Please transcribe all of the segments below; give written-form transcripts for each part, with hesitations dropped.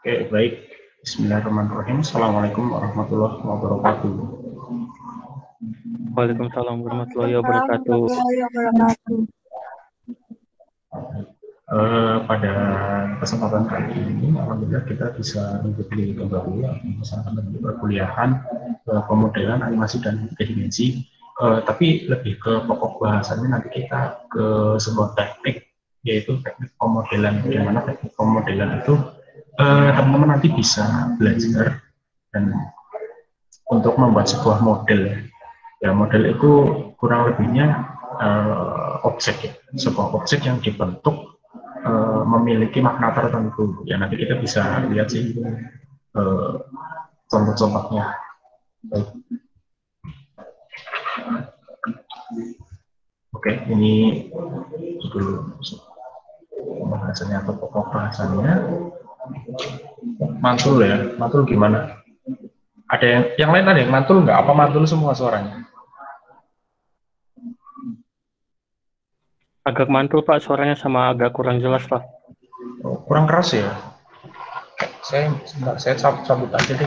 Oke, baik. Bismillahirrahmanirrahim. Assalamualaikum warahmatullahi wabarakatuh. Waalaikumsalam warahmatullahi wabarakatuh. Pada kesempatan kali ini, alhamdulillah kita bisa mengikuti kembali perkuliahan pemodelan animasi dan tiga dimensi. Tapi lebih ke pokok bahasannya nanti kita ke sebuah teknik, yaitu teknik pemodelan. Bagaimana teknik pemodelan itu teman-teman nanti bisa belajar dan untuk membuat sebuah model. Ya, model itu kurang lebihnya objek, ya, sebuah objek yang dibentuk memiliki makna tertentu. Ya, nanti kita bisa lihat sih contoh-contohnya. Oke, ini dulu pembahasannya atau pokok bahasannya. Mantul ya, mantul gimana? Ada yang lain ada yang mantul nggak? Apa mantul semua suaranya? Agak mantul Pak, suaranya sama agak kurang jelas Pak. Oh, kurang keras ya? Saya cabut aja deh.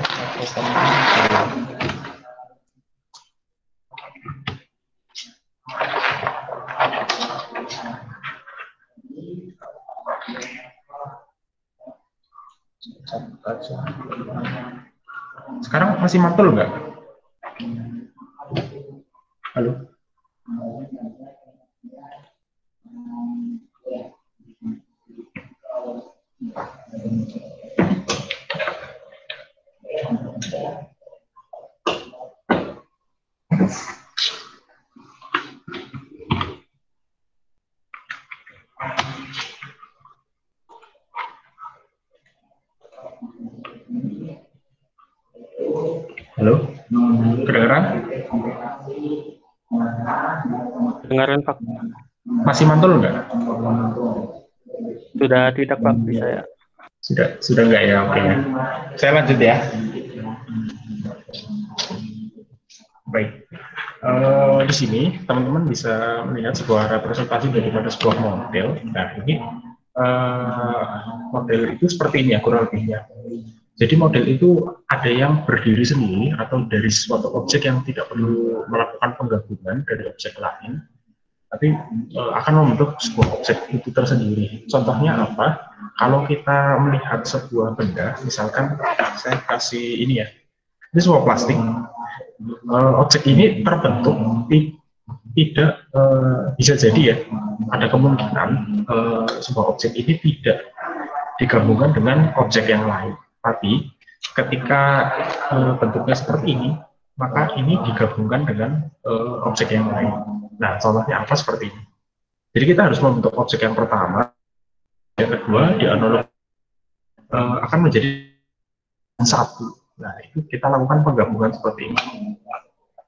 Cabut aja. Sekarang masih mantul nggak? Halo? Halo? Kedengeran? Dengaran Pak? Masih mantul nggak? Sudah tidak Pak, bisa ya? Sudah nggak ya? Oke. Saya lanjut ya. Baik. Di sini teman-teman bisa melihat sebuah representasi daripada sebuah model. Nah, ini model itu seperti ini ya kurang lebihnya. Jadi model itu ada yang berdiri sendiri atau dari suatu objek yang tidak perlu melakukan penggabungan dari objek lain, tapi akan membentuk sebuah objek itu tersendiri. Contohnya apa? Kalau kita melihat sebuah benda, misalkan saya kasih ini ya, ini sebuah plastik. Objek ini terbentuk tidak bisa jadi ya, ada kemungkinan sebuah objek ini tidak digabungkan dengan objek yang lain. Tapi ketika bentuknya seperti ini, maka ini digabungkan dengan objek yang lain. Nah, contohnya apa seperti ini. Jadi kita harus membentuk objek yang pertama, yang kedua dianalog akan menjadi satu. Nah, itu kita lakukan penggabungan seperti ini.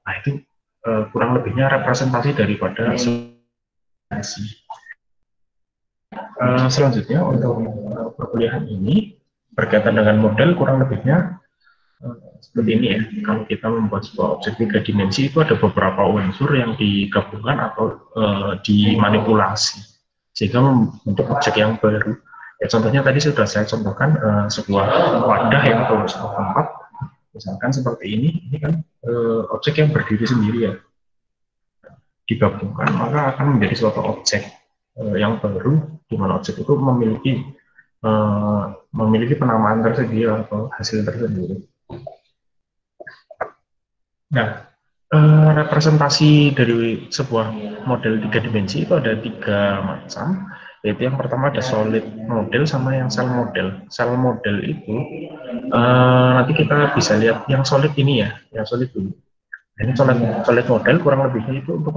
Nah, itu kurang lebihnya representasi daripada selanjutnya untuk perkuliahan ini berkaitan dengan model kurang lebihnya seperti ini ya. Kalau kita membuat sebuah objek tiga dimensi itu ada beberapa unsur yang digabungkan atau dimanipulasi sehingga membentuk objek yang baru. Ya, contohnya tadi sudah saya contohkan sebuah wadah ya atau sebuah tempat, misalkan seperti ini kan objek yang berdiri sendiri ya, digabungkan maka akan menjadi suatu objek yang baru, di mana objek itu memiliki penamaan tersedia atau hasil tersendiri. Nah, representasi dari sebuah model tiga dimensi itu ada tiga macam, yaitu yang pertama ada solid model sama yang cell model. Cell model itu nanti kita bisa lihat yang solid ini ya, yang solid dulu. Ini solid model kurang lebihnya itu untuk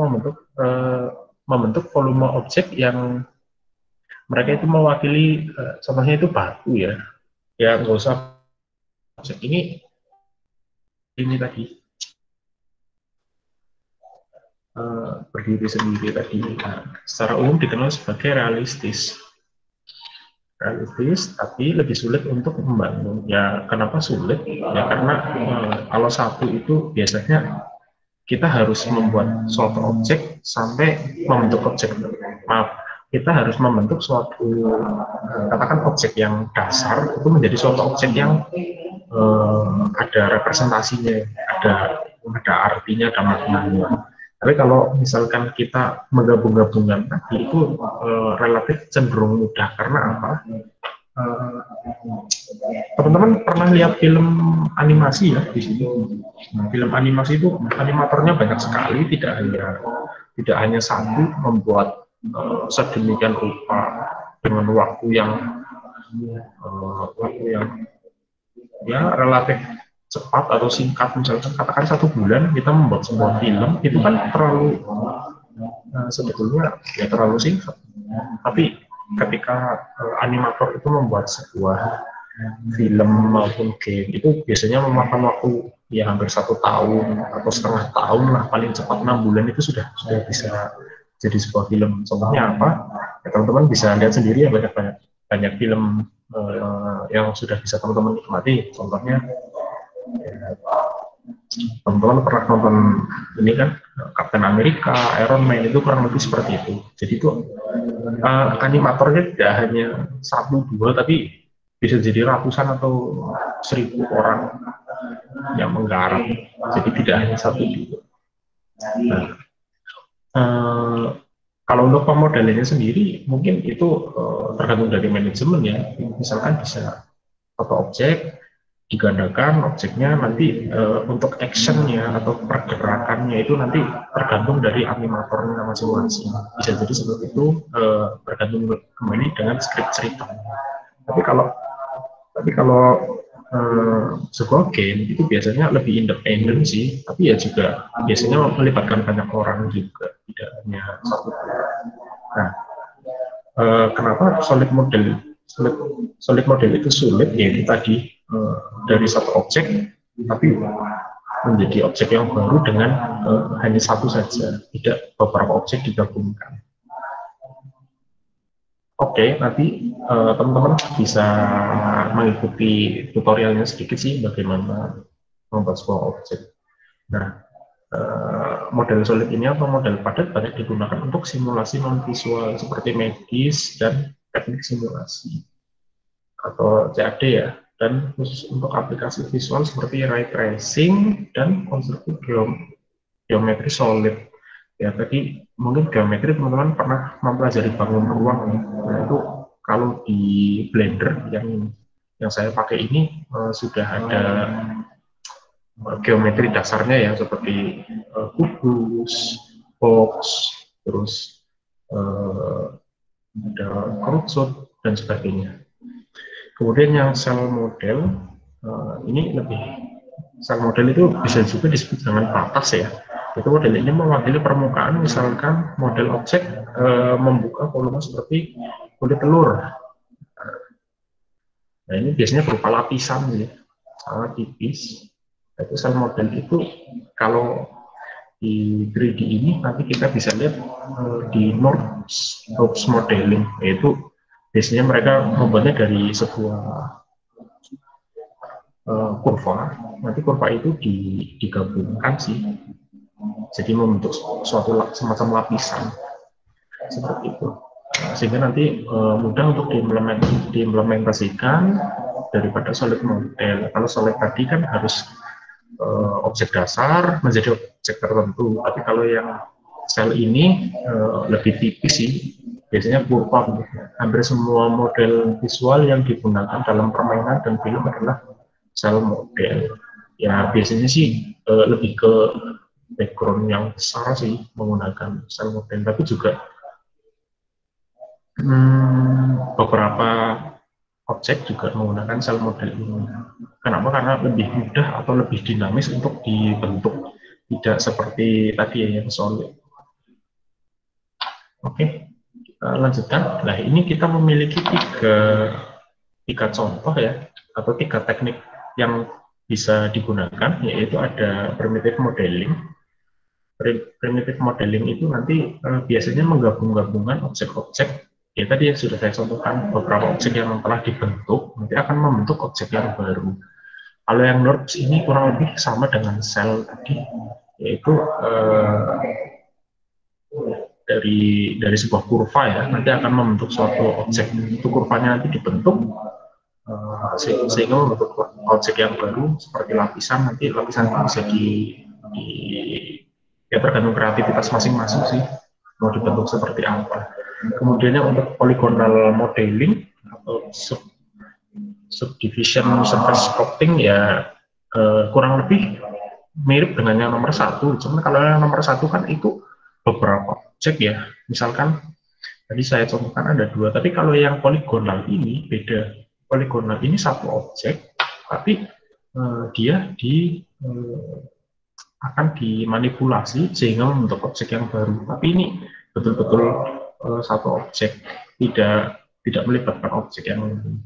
membentuk volume objek yang mereka itu mewakili, contohnya itu batu ya, ya nggak usah objek ini tadi. Berdiri sendiri tadi. Nah, secara umum dikenal sebagai realistis, tapi lebih sulit untuk membangun. Ya, kenapa sulit? Ya karena kalau satu itu biasanya kita harus membuat suatu objek sampai membentuk objek. Maaf, kita harus membentuk suatu katakan objek yang dasar itu menjadi suatu objek yang ada representasinya, ada artinya, ada maknanya. Tapi kalau misalkan kita menggabung-gabungkan tadi itu relatif cenderung mudah karena apa? Teman-teman pernah lihat film animasi ya di sini. Nah, film animasi itu animatornya banyak sekali, tidak hanya satu membuat sedemikian rupa dengan waktu yang ya relatif cepat atau singkat, misalkan katakan 1 bulan kita membuat sebuah film itu kan terlalu sebetulnya ya terlalu singkat. Tapi ketika animator itu membuat sebuah film maupun game itu biasanya memakan waktu ya hampir 1 tahun atau setengah tahun lah, paling cepat 6 bulan itu sudah bisa jadi sebuah film. Contohnya apa? Ya, teman-teman bisa lihat sendiri ya, banyak film yang sudah bisa teman-teman nikmati. Contohnya ya, teman-teman pernah nonton ini kan, Captain America, Iron Man, itu kurang lebih seperti itu. Jadi itu animatornya tidak hanya 1-2 tapi bisa jadi ratusan atau 1.000 orang yang menggarap. Jadi tidak hanya 1-2. Nah, kalau untuk pemodelannya sendiri mungkin itu tergantung dari manajemen ya. Misalkan bisa foto objek digandakan objeknya, nanti untuk actionnya atau pergerakannya itu nanti tergantung dari animatornya masing-masing. Bisa jadi seperti itu, bergantung kembali dengan skrip cerita. Tapi kalau sebuah game itu biasanya lebih independen sih, tapi ya juga biasanya melibatkan banyak orang juga, tidak hanya satu orang. Nah, kenapa solid model itu sulit? Yaitu tadi dari satu objek tapi menjadi objek yang baru dengan hanya satu saja, tidak beberapa objek digabungkan. Oke, nanti teman-teman bisa mengikuti tutorialnya sedikit sih bagaimana membuat sebuah objek. Nah, model solid ini atau model padat banyak digunakan untuk simulasi non-visual seperti medis dan teknik simulasi atau CAD ya, dan khusus untuk aplikasi visual seperti ray tracing dan konstruksi geometri solid. Ya, tadi mungkin geometri teman-teman pernah mempelajari bangun ruang. Nah, itu kalau di Blender yang saya pakai ini sudah ada geometri dasarnya ya, seperti kubus, box, terus ada kerucut dan sebagainya. Kemudian yang cell model ini cell model itu bisa juga disebut dengan batas ya. Itu model ini mewakili permukaan, misalkan model objek membuka volume seperti kulit telur. Nah, ini biasanya berupa lapisan ya, sangat tipis. Itu cell model itu kalau di 3D ini nanti kita bisa lihat di NURBS modeling, yaitu biasanya mereka membuatnya dari sebuah kurva. Nanti kurva itu digabungkan sih, jadi membentuk suatu semacam lapisan seperti itu, sehingga nanti mudah untuk diimplementasikan daripada solid model. Kalau solid tadi kan harus objek dasar menjadi objek tertentu, tapi kalau yang sel ini lebih tipis sih, biasanya kurva. Hampir semua model visual yang digunakan dalam permainan dan film adalah sel model. Ya biasanya sih lebih ke background yang besar sih menggunakan sel model, tapi juga beberapa objek juga menggunakan sel model ini. Kenapa? Karena lebih mudah atau lebih dinamis untuk dibentuk, tidak seperti tadi yang solid. Oke, kita lanjutkan. Nah, ini kita memiliki tiga contoh ya, atau 3 teknik yang bisa digunakan, yaitu ada primitive modeling. Primitive modeling itu nanti biasanya menggabung-gabungkan objek-objek. Ya tadi yang sudah saya contohkan, beberapa objek yang telah dibentuk nanti akan membentuk objek yang baru. Kalau yang NURBS ini kurang lebih sama dengan sel tadi, yaitu dari sebuah kurva ya, nanti akan membentuk suatu objek. Itu kurvanya nanti dibentuk sehingga membentuk objek yang baru seperti lapisan. Nanti lapisan itu bisa di ya tergantung kreativitas masing-masing sih mau dibentuk seperti apa. Kemudiannya untuk polygonal modeling atau subdivision surface sculpting ya kurang lebih mirip dengan yang nomor satu. Cuman kalau yang nomor satu kan itu beberapa objek ya. Misalkan tadi saya contohkan ada dua, tapi kalau yang poligonal ini beda. Poligonal ini satu objek, tapi dia akan dimanipulasi sehingga membentuk objek yang baru. Tapi ini betul-betul satu objek, tidak melibatkan objek yang lain.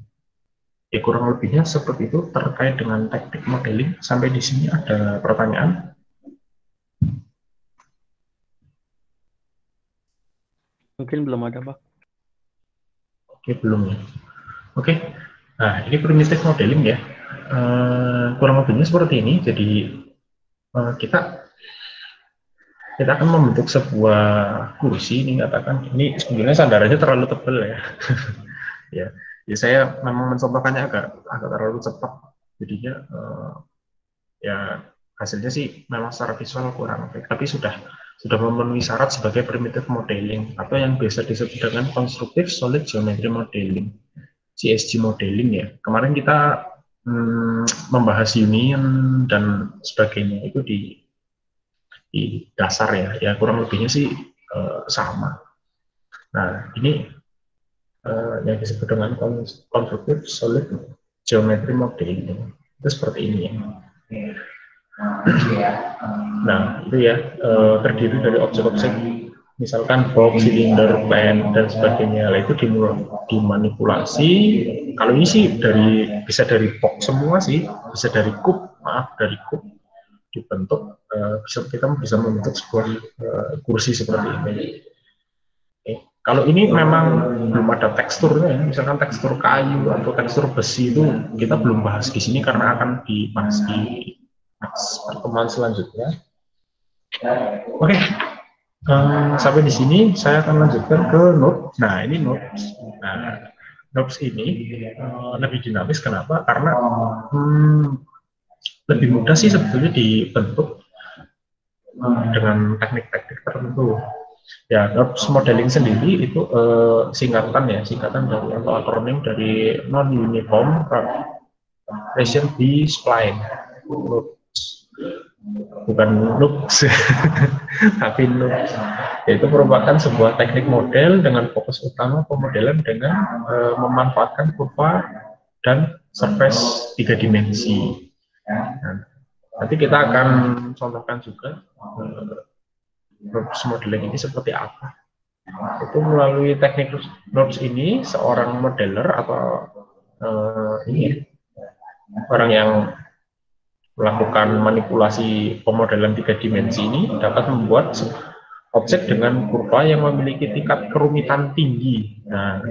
Ya kurang lebihnya seperti itu terkait dengan teknik modeling. Sampai di sini ada pertanyaan? Mungkin belum ada, Pak. Oke, belum ya. Oke, nah ini primitive modeling ya. Kurang lebihnya seperti ini. Jadi kita akan membentuk sebuah kursi. Ini katakan ini sebenarnya sandarannya terlalu tebal ya. ya saya memang mencontohkannya agak terlalu cepat. Jadinya ya hasilnya sih memang secara visual kurang baik, tapi sudah memenuhi syarat sebagai primitive modeling atau yang biasa disebut dengan constructive solid geometry modeling, CSG modeling ya. Kemarin kita membahas union dan sebagainya itu di dasar ya kurang lebihnya sih sama. Nah ini yang disebut dengan constructive solid geometry modeling itu seperti ini ya. Nah itu ya terdiri dari objek-objek misalkan box, silinder, pen dan sebagainya. Itu dimanipulasi. Kalau ini sih bisa dari box semua sih, bisa dari kub, dari kub dibentuk. Kita bisa membentuk sebuah kursi seperti ini. Kalau ini memang belum ada teksturnya, ya. Misalkan tekstur kayu atau tekstur besi itu kita belum bahas di sini karena akan dibahas di pertemuan selanjutnya. Oke, sampai di sini saya akan lanjutkan ke node. Nah ini nodes. Nah nodes ini lebih dinamis. Kenapa? Karena lebih mudah sih sebetulnya dibentuk dengan teknik-teknik tertentu. Ya, nodes modeling sendiri itu singkatan dari atau akronim dari non-uniform regression B-spline. Bukan nodes, tapi nodes. Yaitu merupakan sebuah teknik model dengan fokus utama pemodelan dengan memanfaatkan kurva dan surface 3 dimensi. Nah, nanti kita akan contohkan juga nodes modeling ini seperti apa. Itu melalui teknik nodes ini seorang modeler atau orang yang melakukan manipulasi pemodelan 3 dimensi ini dapat membuat objek dengan kurva yang memiliki tingkat kerumitan tinggi. Nah,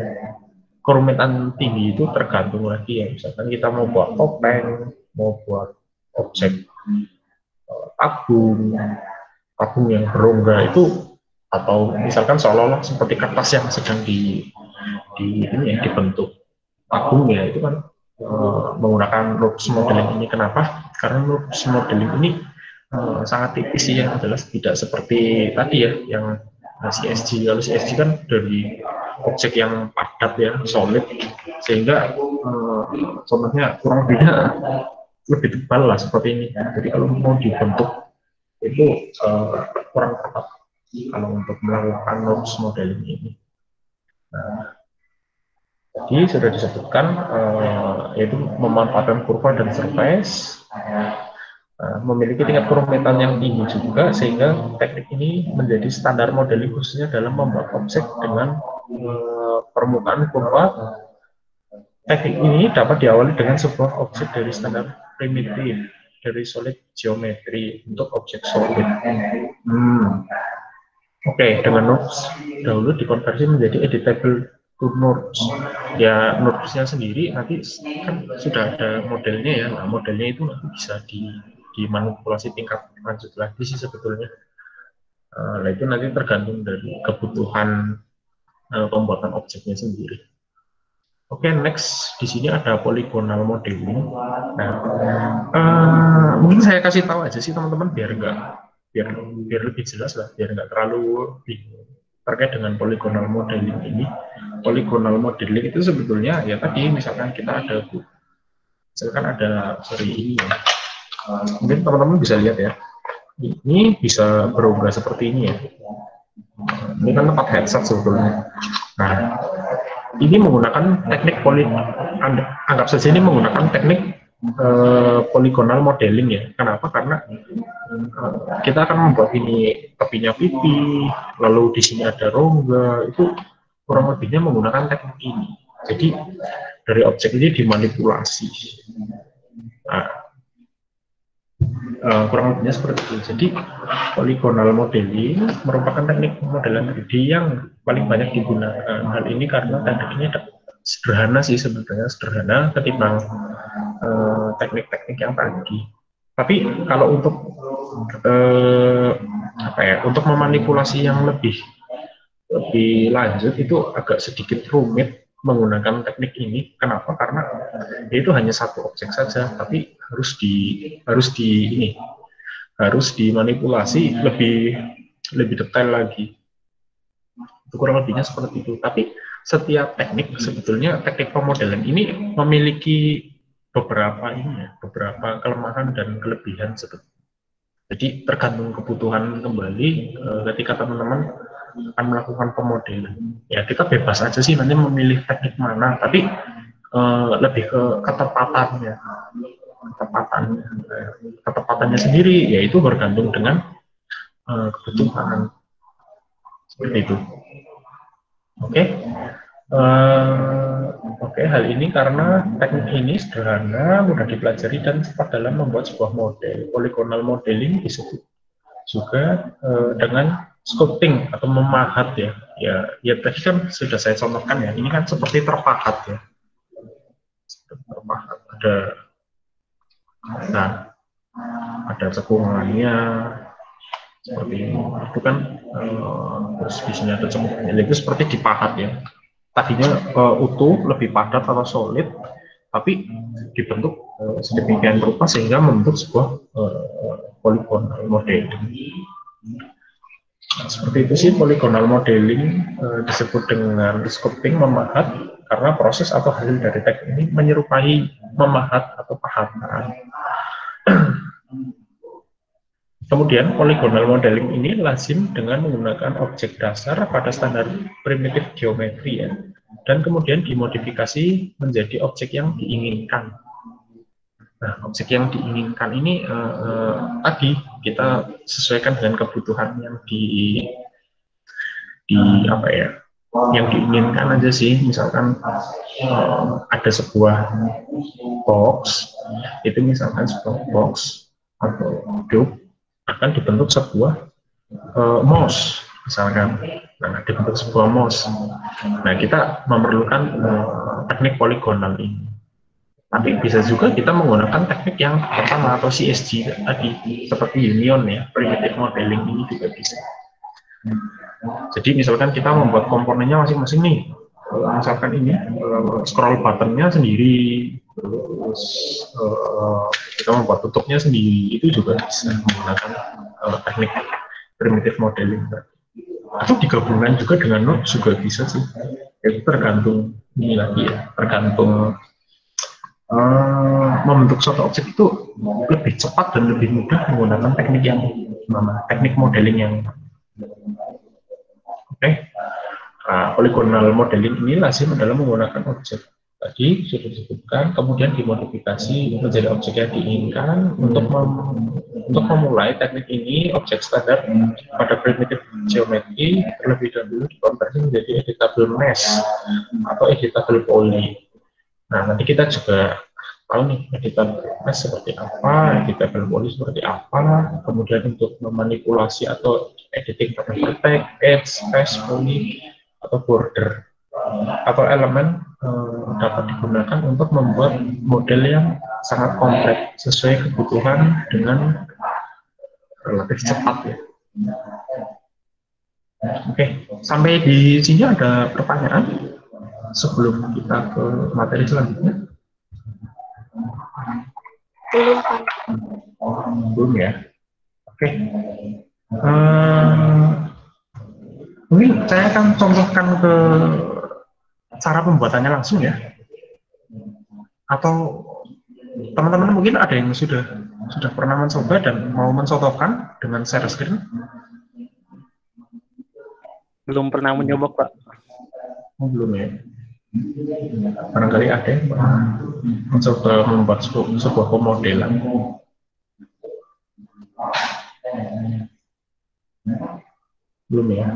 kerumitan tinggi itu tergantung lagi ya. Misalkan kita mau buat topeng, mau buat objek tabung yang berongga itu, atau misalkan seolah-olah seperti kertas yang sedang dibentuk tabung ya, itu kan menggunakan nodes modeling ini. Kenapa? Karena nodes modeling ini sangat tipis ya, adalah tidak seperti tadi ya yang CSG. Kalau CSG kan dari objek yang padat ya, solid, sehingga contohnya kurang lebih tebal lah seperti ini. Jadi kalau mau dibentuk itu kurang tepat kalau untuk melakukan nodes modeling ini. Nah, tadi sudah disebutkan yaitu memanfaatkan kurva dan surface, memiliki tingkat kerumitan yang tinggi juga, sehingga teknik ini menjadi standar modeling khususnya dalam membuat objek dengan permukaan kurva. Teknik ini dapat diawali dengan sebuah objek dari standar primitif dari solid geometry untuk objek solid. Oke, dengan nodes dahulu dikonversi menjadi editable to nodes. Ya, nodesnya sendiri nanti kan sudah ada modelnya ya. Nah, modelnya itu nanti bisa dimanipulasi tingkat lanjut lagi sih sebetulnya. Nah, itu nanti tergantung dari kebutuhan pembuatan objeknya sendiri. Oke, next di sini ada polygonal modeling. Nah, mungkin saya kasih tahu aja sih teman-teman biar biar lebih jelas lah, biar nggak terlalu bingung terkait dengan polygonal modeling ini. Polygonal modeling itu sebetulnya ya tadi misalkan sorry ini ya. Mungkin teman-teman bisa lihat ya. Ini bisa berubah seperti ini ya. Ini kan tempat headset sebetulnya. Nah, ini menggunakan teknik anggap saja ini menggunakan teknik polygonal modeling ya. Kenapa? Karena kita akan membuat ini tepinya pipi, lalu di sini ada rongga, itu kurang lebihnya menggunakan teknik ini. Jadi dari objek ini dimanipulasi. Nah, kurang lebihnya seperti itu. Jadi polygonal modeling merupakan teknik modelan 3D yang paling banyak digunakan. Hal ini karena teknik ini sederhana sih sebenarnya, sederhana ketimbang teknik-teknik yang tadi. Tapi kalau untuk untuk memanipulasi yang lebih lanjut itu agak sedikit rumit menggunakan teknik ini. Kenapa? Karena itu hanya satu objek saja, tapi harus dimanipulasi lebih detail lagi. Itu kurang lebihnya seperti itu. Tapi setiap teknik sebetulnya teknik pemodelan ini memiliki beberapa kelemahan dan kelebihan sebetulnya. Jadi tergantung kebutuhan kembali ketika teman-teman akan melakukan pemodelan. Ya kita bebas aja sih nanti memilih teknik mana, tapi lebih ke ketepatannya sendiri, yaitu bergantung dengan kebutuhan seperti itu. Oke. Oke, hal ini karena teknik ini sederhana, mudah dipelajari dan cepat dalam membuat sebuah model. Polygonal modeling disebut juga dengan sculpting atau memahat ya. Ya tadi kan sudah saya contohkan ya. Ini kan seperti terpahat ya. Terpahat ada cekungannya seperti ini. Itu kan terus di sini ada cekungannya. Itu seperti dipahat ya. Tadinya utuh, lebih padat atau solid, tapi dibentuk sedemikian rupa sehingga membentuk sebuah polygonal modeling. Seperti itu sih polygonal modeling disebut dengan sculpting, memahat, karena proses atau hasil dari teknik ini menyerupai memahat atau pahatan. Kemudian polygonal modeling ini lazim dengan menggunakan objek dasar pada standar primitif geometri ya, dan kemudian dimodifikasi menjadi objek yang diinginkan. Nah, objek yang diinginkan ini tadi kita sesuaikan dengan kebutuhan yang yang diinginkan aja sih. Misalkan ada sebuah box, itu misalkan sebuah box atau cube akan dibentuk sebuah mouse misalkan. Nah, dibentuk sebuah mouse. Nah, kita memerlukan teknik poligonal ini. Tapi bisa juga kita menggunakan teknik yang pertama atau CSG tadi, seperti union ya, primitive modeling ini juga bisa. Jadi misalkan kita membuat komponennya masing-masing nih, misalkan ini scroll buttonnya sendiri, terus kita membuat tutupnya sendiri, itu juga bisa menggunakan teknik primitive modeling. Atau digabungkan juga dengan node juga bisa sih. Itu tergantung ini lagi ya, tergantung membentuk suatu objek itu lebih cepat dan lebih mudah menggunakan teknik yang mana, teknik modeling yang polygonal modeling ini lazim dalam menggunakan objek tadi sudah disebutkan, kemudian dimodifikasi menjadi objek yang diinginkan. Untuk memulai teknik ini, objek standar pada primitif geometri terlebih dahulu dikonversi menjadi editable mesh atau editable poly. Nah, nanti kita juga tahu nih editable mesh seperti apa, editable poly seperti apa, kemudian untuk memanipulasi atau editing vertex, edge, space, poly, atau border atau elemen dapat digunakan untuk membuat model yang sangat kompleks sesuai kebutuhan dengan relatif cepat ya. Oke, sampai di sini ada pertanyaan sebelum kita ke materi selanjutnya? Belum, Pak. Belum ya? Oke. Eh, mungkin saya akan contohkan ke cara pembuatannya langsung ya. Atau teman-teman mungkin ada yang sudah pernah mencoba dan mau mencontohkan dengan share screen? Belum pernah mencoba, Pak. Oh, belum ya. Barangkali ada yang pernah mencoba membuat sebuah pemodelan. Belum ya.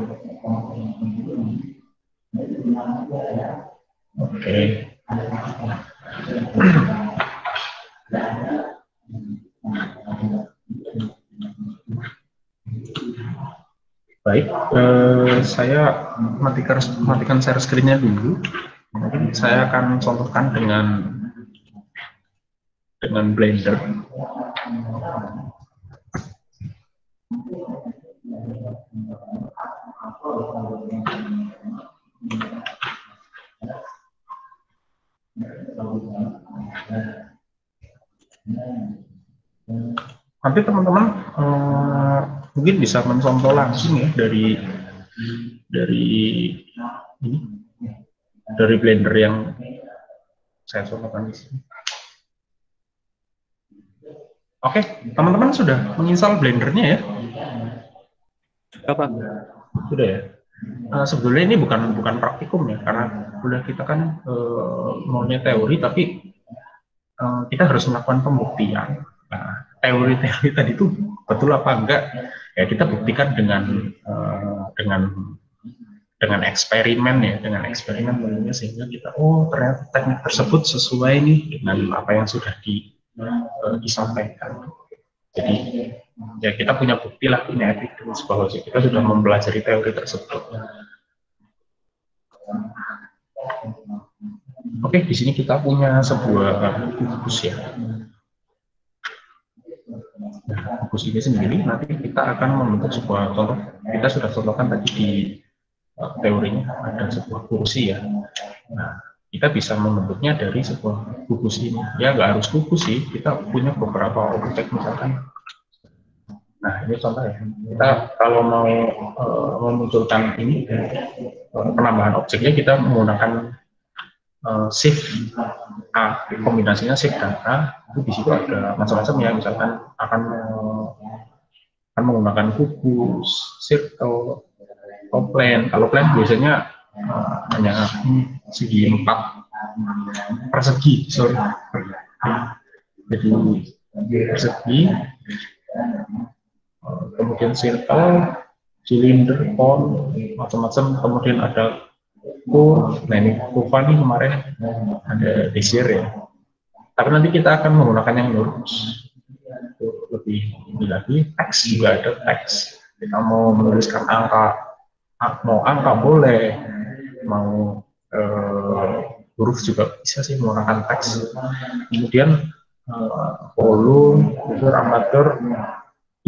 Oke. Baik, saya matikan share screen-nya dulu. Mungkin saya akan contohkan dengan Blender. Nanti teman-teman mungkin bisa mencontoh langsung ya dari Blender yang saya contohkan di sini. Oke, teman-teman sudah menginstal Blender-nya ya? Sudah, Pak. Sudah ya. Sebetulnya ini bukan praktikum ya, karena udah kita kan maunya teori, tapi kita harus melakukan pembuktian. Nah, teori-teori tadi itu betul apa enggak? Ya kita buktikan dengan eksperimen ya, dengan eksperimen tentunya, sehingga kita ternyata teknik tersebut sesuai nih dengan apa yang sudah disampaikan. Jadi ya kita punya bukti lah, punya evidence bahwa kita sudah mempelajari teori tersebut. Oke, di sini kita punya sebuah kubus ya. Nah, kubus ini sendiri nanti kita akan membentuk sebuah contoh. Kita sudah contohkan tadi di teorinya ada sebuah kursi ya. Nah, kita bisa membentuknya dari sebuah kubus ini. Ya nggak harus kubus sih, kita punya beberapa objek misalkan. Nah, ini contoh ya. Kita kalau mau memunculkan ini penambahan objeknya, kita menggunakan shift A, kombinasinya shift dan A. Itu di situ ada macam-macam ya. Misalkan akan menggunakan kubus, circle, atau plane. Kalau plane biasanya hanya segi 4 persegi, sorry. Jadi persegi, kemudian circle, silinder, cone, macam-macam. Kemudian ada curve. Nah ini kurva nih kemarin ada desir ya. Tapi nanti kita akan menggunakan yang lurus. Lebih ini lagi, teks juga ada teks. Kita mau menuliskan angka, mau angka boleh, mau huruf juga bisa sih menggunakan teks. Kemudian volume, amatur,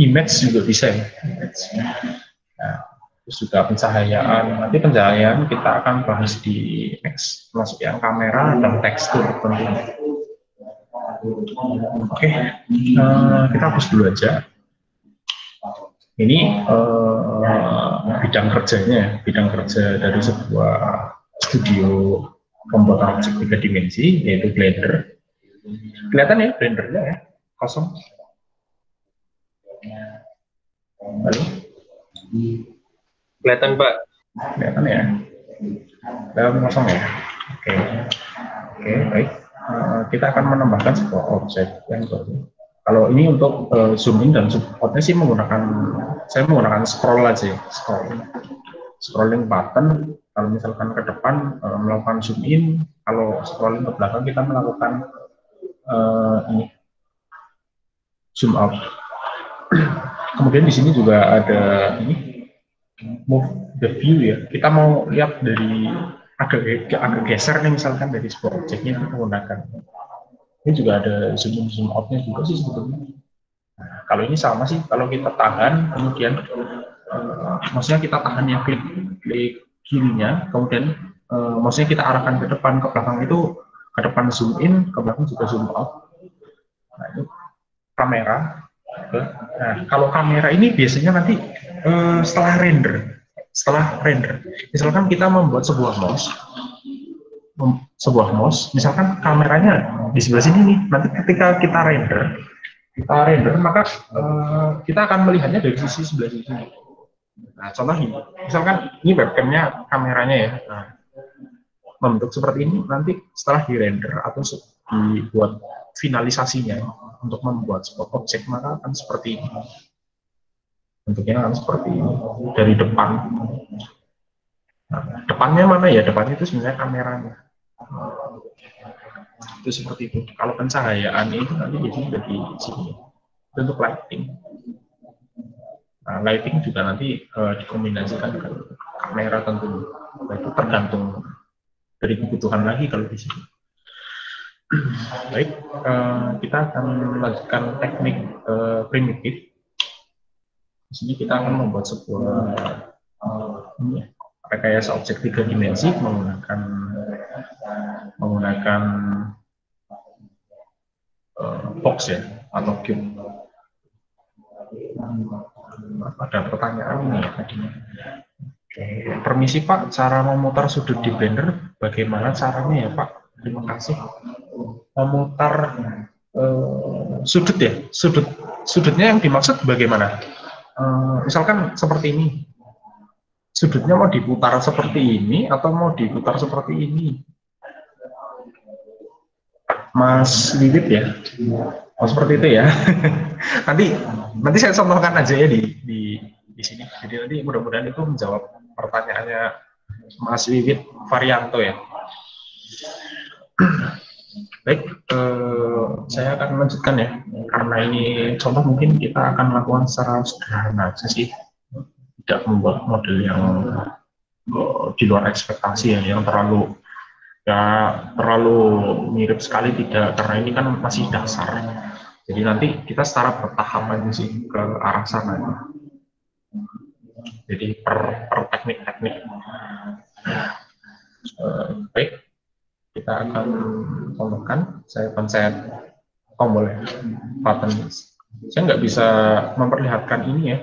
image juga bisa ya. Nah, terus juga pencahayaan. Nanti pencahayaan kita akan bahas di next, termasuk yang kamera dan tekstur tentunya. Oke, kita hapus dulu aja. Ini bidang kerjanya, bidang kerja dari sebuah studio pembuatan objek 3 dimensi, yaitu Blender. Kelihatan ya Blendernya ya, kosong. Halo? Kelihatan, Pak. Kelihatan ya? Kelihatan kosong ya? Oke, baik. Kita akan menambahkan sebuah objek yang baru. Kalau ini untuk zoom in dan zoom outnya sih saya menggunakan scroll aja ya, scrolling button. Kalau misalkan ke depan melakukan zoom in, kalau scrolling ke belakang kita melakukan ini zoom out. Kemudian di sini juga ada ini move the view ya. Kita mau lihat dari agak geser nih, misalkan dari sebuah objeknya kita menggunakan. Ini juga ada zoom in zoom outnya juga sih sebetulnya. Nah, kalau ini sama sih, kalau kita tahan kemudian maksudnya kita tahan yang klik kirinya, kemudian maksudnya kita arahkan ke depan, ke belakang itu, ke depan zoom in, ke belakang juga zoom out. Nah, itu kamera. Nah, kalau kamera ini biasanya nanti setelah render, misalkan kita membuat sebuah mouse, misalkan kameranya di sebelah sini nih, nanti ketika kita render, maka kita akan melihatnya dari sisi sebelah sini. Nah, contoh ini, misalkan ini webcamnya, kameranya ya, nah, membentuk seperti ini, nanti setelah di-render atau dibuat finalisasinya untuk membuat sebuah objek, maka akan seperti ini. Bentuknya akan seperti ini, dari depan. Nah, depannya mana ya? Depannya itu sebenarnya kameranya. Itu seperti itu. Kalau pencahayaan itu nanti biasanya dari sini. Untuk lighting. Nah, lighting juga nanti dikombinasikan ke kamera tentu. Nah, itu tergantung dari kebutuhan lagi kalau di sini. Baik, kita akan melanjutkan teknik primitif. Di sini kita akan membuat sebuah rekayasa objek 3 dimensi menggunakan box ya atau cube. Ada pertanyaan ini ya tadinya. Oke, permisi Pak, cara memutar sudut di Blender bagaimana caranya ya Pak? Terima kasih. Memutar sudut ya, sudutnya yang dimaksud bagaimana? Misalkan seperti ini, sudutnya mau diputar seperti ini atau mau diputar seperti ini? Mas Wibit ya, oh seperti itu ya. nanti saya contohkan aja ya di sini. Jadi nanti mudah-mudahan itu menjawab pertanyaannya Mas Wibit Varianto ya. Baik, saya akan melanjutkan ya, karena ini contoh mungkin kita akan lakukan secara sederhana aja sih, tidak membuat model yang di luar ekspektasi ya, yang terlalu mirip sekali, tidak, karena ini kan masih dasar. Jadi nanti kita secara bertahap aja sih ke arah sana. Jadi per teknik-teknik. Baik. Kita akan contohkan, saya pencet tombol button. Saya nggak bisa memperlihatkan ini ya,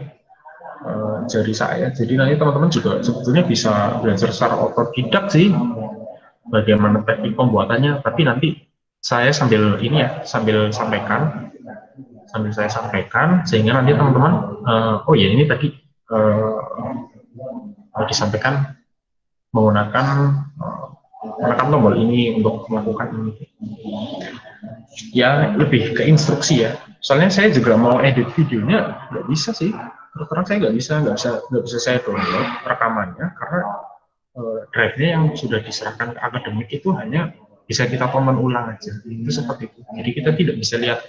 jari saya. Jadi nanti teman-teman juga sebetulnya bisa belajar secara otodidak sih, bagaimana teknik pembuatannya. Tapi nanti saya sambil ini ya, sambil saya sampaikan, sehingga nanti teman-teman, oh ya ini tadi disampaikan menggunakan menekan tombol ini untuk melakukan ini. Ya lebih ke instruksi ya. Soalnya saya juga mau edit videonya nggak bisa sih. Terus terang saya nggak bisa saya download rekamannya karena drive-nya yang sudah diserahkan ke akademik itu hanya bisa kita tonton ulang aja. Itu seperti itu. Jadi kita tidak bisa lihat.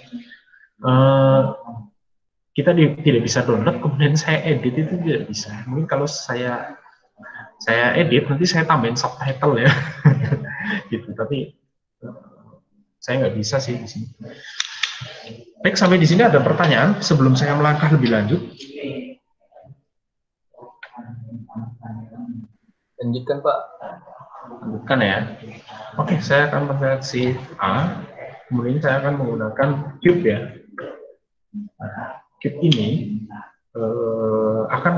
Kita tidak bisa download kemudian saya edit itu tidak bisa. Mungkin kalau saya edit nanti saya tambahin subtitle ya gitu, tapi saya nggak bisa sih di sini. Baik, sampai di sini ada pertanyaan sebelum saya melangkah lebih lanjut. Lanjutkan Pak. Lanjutkan ya. Oke, saya akan mencet Shift A, kemudian saya akan menggunakan cube ya. Nah, cube ini akan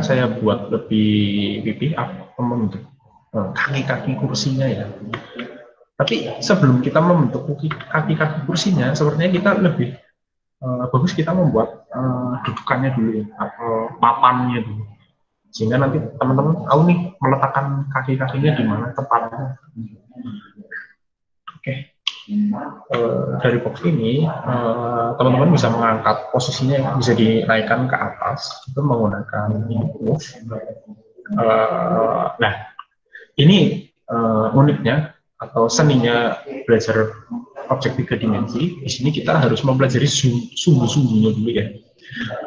saya buat lebih membentuk kaki-kaki kursinya ya. Tapi sebelum kita membentuk kaki-kaki kursinya, sepertinya kita lebih bagus kita membuat dudukannya dulu atau papannya dulu, sehingga nanti teman-teman tahu nih meletakkan kaki-kakinya di mana tepatnya. Oke. Dari box ini teman-teman bisa mengangkat posisinya, bisa dinaikkan ke atas itu menggunakan move. Nah ini uniknya atau seninya belajar objek 3 dimensi. Di sini kita harus mempelajari sumbu-sumbunya dulu ya.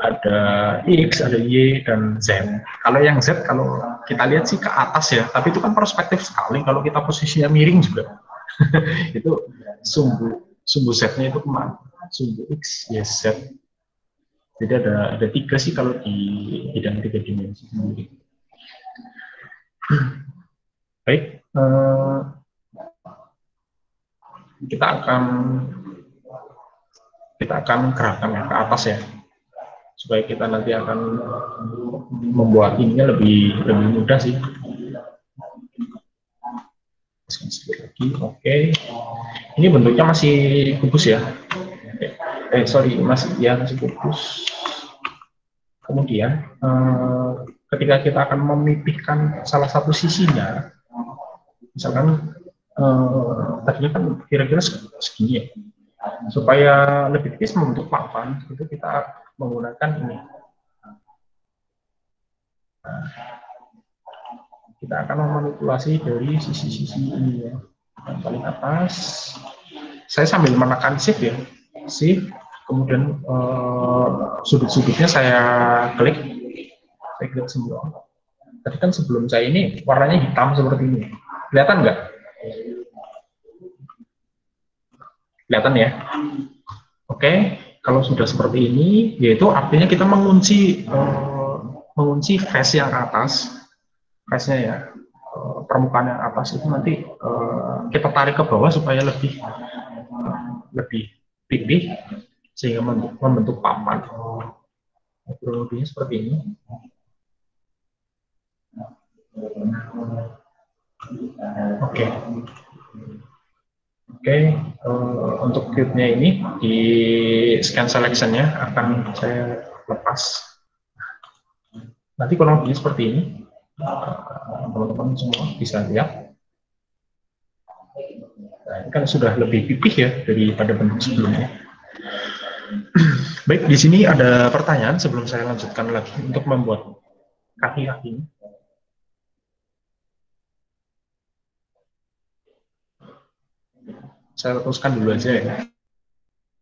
Ada X, ada Y, dan Z. Kalau yang Z kalau kita lihat sih ke atas ya, tapi itu kan perspektif sekali. Kalau kita posisinya miring juga itu sumbu Z-nya itu kemana? Sumbu X, Y, Z. Jadi ada 3 sih kalau di bidang 3 dimensi sendiri. Baik, kita akan gerakkan ke atas ya, supaya kita nanti akan membuat ininya lebih mudah sih. Sedikit lagi, oke. Ini bentuknya masih kubus ya. Sorry, masih kubus. Kemudian ketika kita akan memipihkan salah satu sisinya, misalkan tadinya kan kira-kira segini ya, supaya lebih tipis membentuk papan, itu kita menggunakan ini. Nah, kita akan memanipulasi dari sisi-sisi ini ya, yang paling atas. Saya sambil menekan shift ya, shift, kemudian sudut-sudutnya saya klik semua. Tadi kan sebelum saya ini warnanya hitam seperti ini, kelihatan nggak? Kelihatan ya? Oke, kalau sudah seperti ini, yaitu artinya kita mengunci face yang atas, face-nya ya, permukaan yang atas itu nanti kita tarik ke bawah supaya lebih pipih sehingga membentuk papan. Kurang lebihnya seperti ini. Oke, untuk cube-nya ini di scan selection-nya akan saya lepas. Nanti kurang lebih seperti ini. Teman-teman semua bisa lihat. Nah, ini kan sudah lebih pipih ya daripada bentuk sebelumnya. Baik, di sini ada pertanyaan sebelum saya lanjutkan lagi untuk membuat kaki-kaki ini. Saya teruskan dulu aja ya.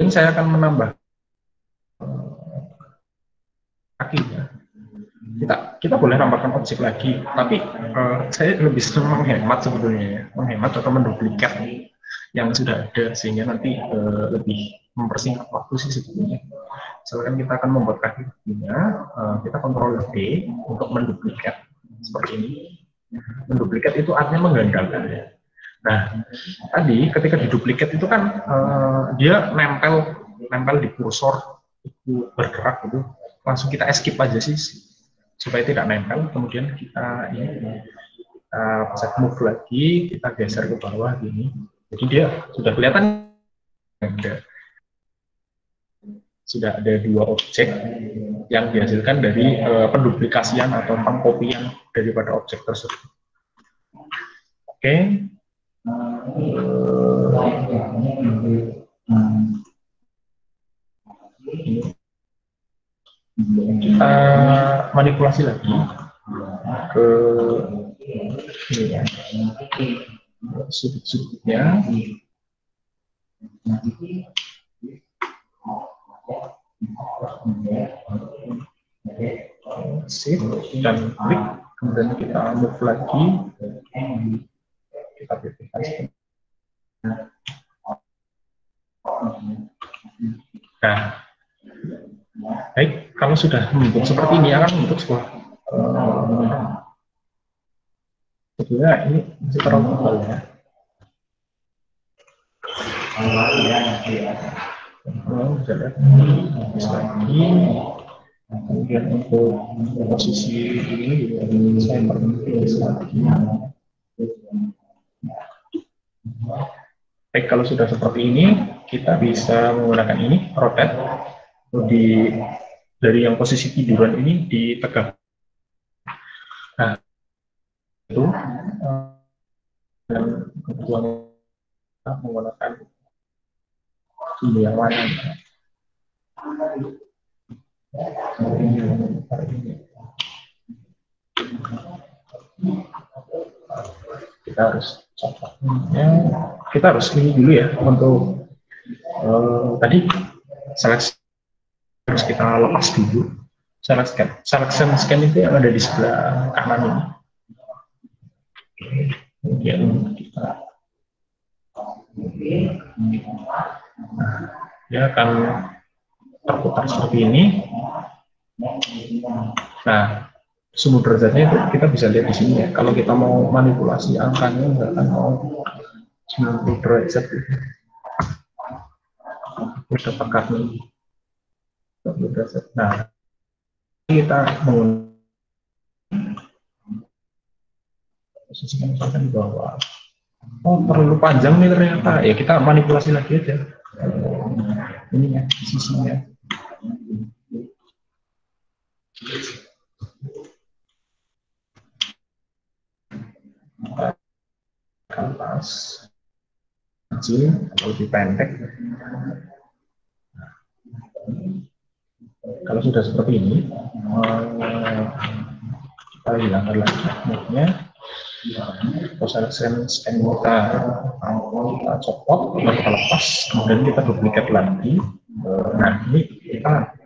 Ini saya akan menambah kakinya. Kita boleh nambahkan objek lagi, tapi saya lebih senang menghemat sebetulnya ya, menghemat atau menduplikat yang sudah ada sehingga nanti lebih mempersingkat waktu sih sebetulnya. Misalkan kita akan membuat kakinya, kita kontrol D untuk menduplikat seperti ini. Menduplikat itu artinya menggandakan ya. Nah, tadi ketika diduplikat itu kan dia nempel di kursor itu bergerak gitu, langsung kita escape aja sih supaya tidak nempel. Kemudian kita pencet move lagi, kita geser ke bawah gini. Jadi dia sudah kelihatan sudah ada 2 objek yang dihasilkan dari penduplikasian atau pengkopian daripada objek tersebut. Oke. Kita manipulasi lagi ke ini ya, sudut-sudutnya. Shift dan klik, kemudian kita move lagi, kita pipihkan. Nah, baik, kalau sudah membentuk seperti ini akan membentuk sebuah sebetulnya ini masih terlalu tebal ya. Bisa lihat lagi. Kemudian untuk posisi ini saya perhatikan lagi. Baik, kalau sudah seperti ini kita bisa menggunakan ini rotate dari yang posisi tiduran ini ditegak. Nah, itu dan kebetulan kita menggunakan ini yang lain. Kita harus ini dulu ya untuk tadi seleksi harus kita lepas dulu. Selection scan itu yang ada di sebelah kanan ini. Kemudian kita dia akan terputar seperti ini. Nah, sumbu derajatnya itu kita bisa lihat di sini ya. Kalau kita mau manipulasi angkanya, misalkan mau 90 derajat, kita tekan 90 derajat. Nah, kita menggunakan posisikan misalkan di bawah. Oh, terlalu panjang nih ternyata. Ya kita manipulasi lagi aja. Ini ya, sisinya. Kanvas kecil atau lebih pendek. Kalau sudah seperti ini, kita hilangkan lagi mode-nya. Proses scan kita copot atau kita lepas, kemudian kita duplikat lagi. Nah ini kita,